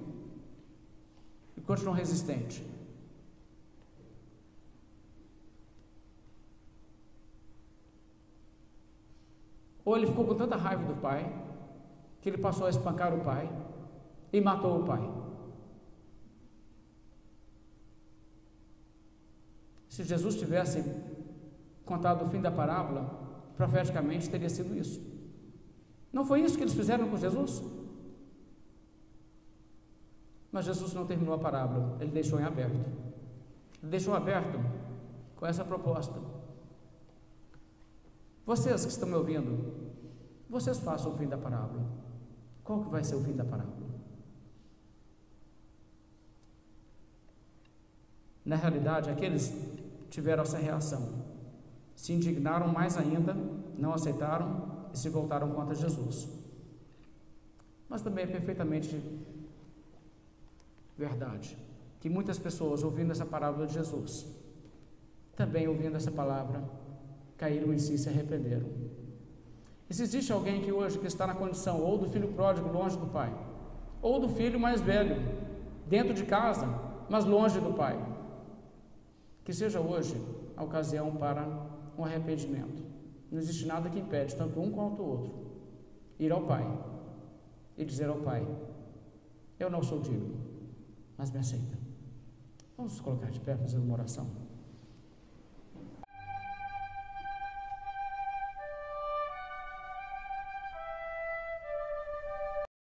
e continuou resistente? Ou ele ficou com tanta raiva do pai que ele passou a espancar o pai e matou o pai? Se Jesus tivesse contado o fim da parábola, profeticamente teria sido isso. Não foi isso que eles fizeram com Jesus? Mas Jesus não terminou a parábola, ele deixou em aberto. Ele deixou aberto com essa proposta: vocês que estão me ouvindo, vocês façam o fim da parábola. Qual que vai ser o fim da parábola? Na realidade, aqueles tiveram essa reação, se indignaram mais ainda, não aceitaram e se voltaram contra Jesus. Mas também é perfeitamente verdade que muitas pessoas, ouvindo essa parábola de Jesus, também ouvindo essa palavra, caíram em si e se arrependeram. E se existe alguém que hoje que está na condição ou do filho pródigo longe do pai, ou do filho mais velho dentro de casa, mas longe do pai, que seja hoje a ocasião para um arrependimento. Não existe nada que impede tanto um quanto o outro ir ao pai e dizer ao pai: eu não sou digno, mas me aceita. Vamos nos colocar de pé, fazer uma oração.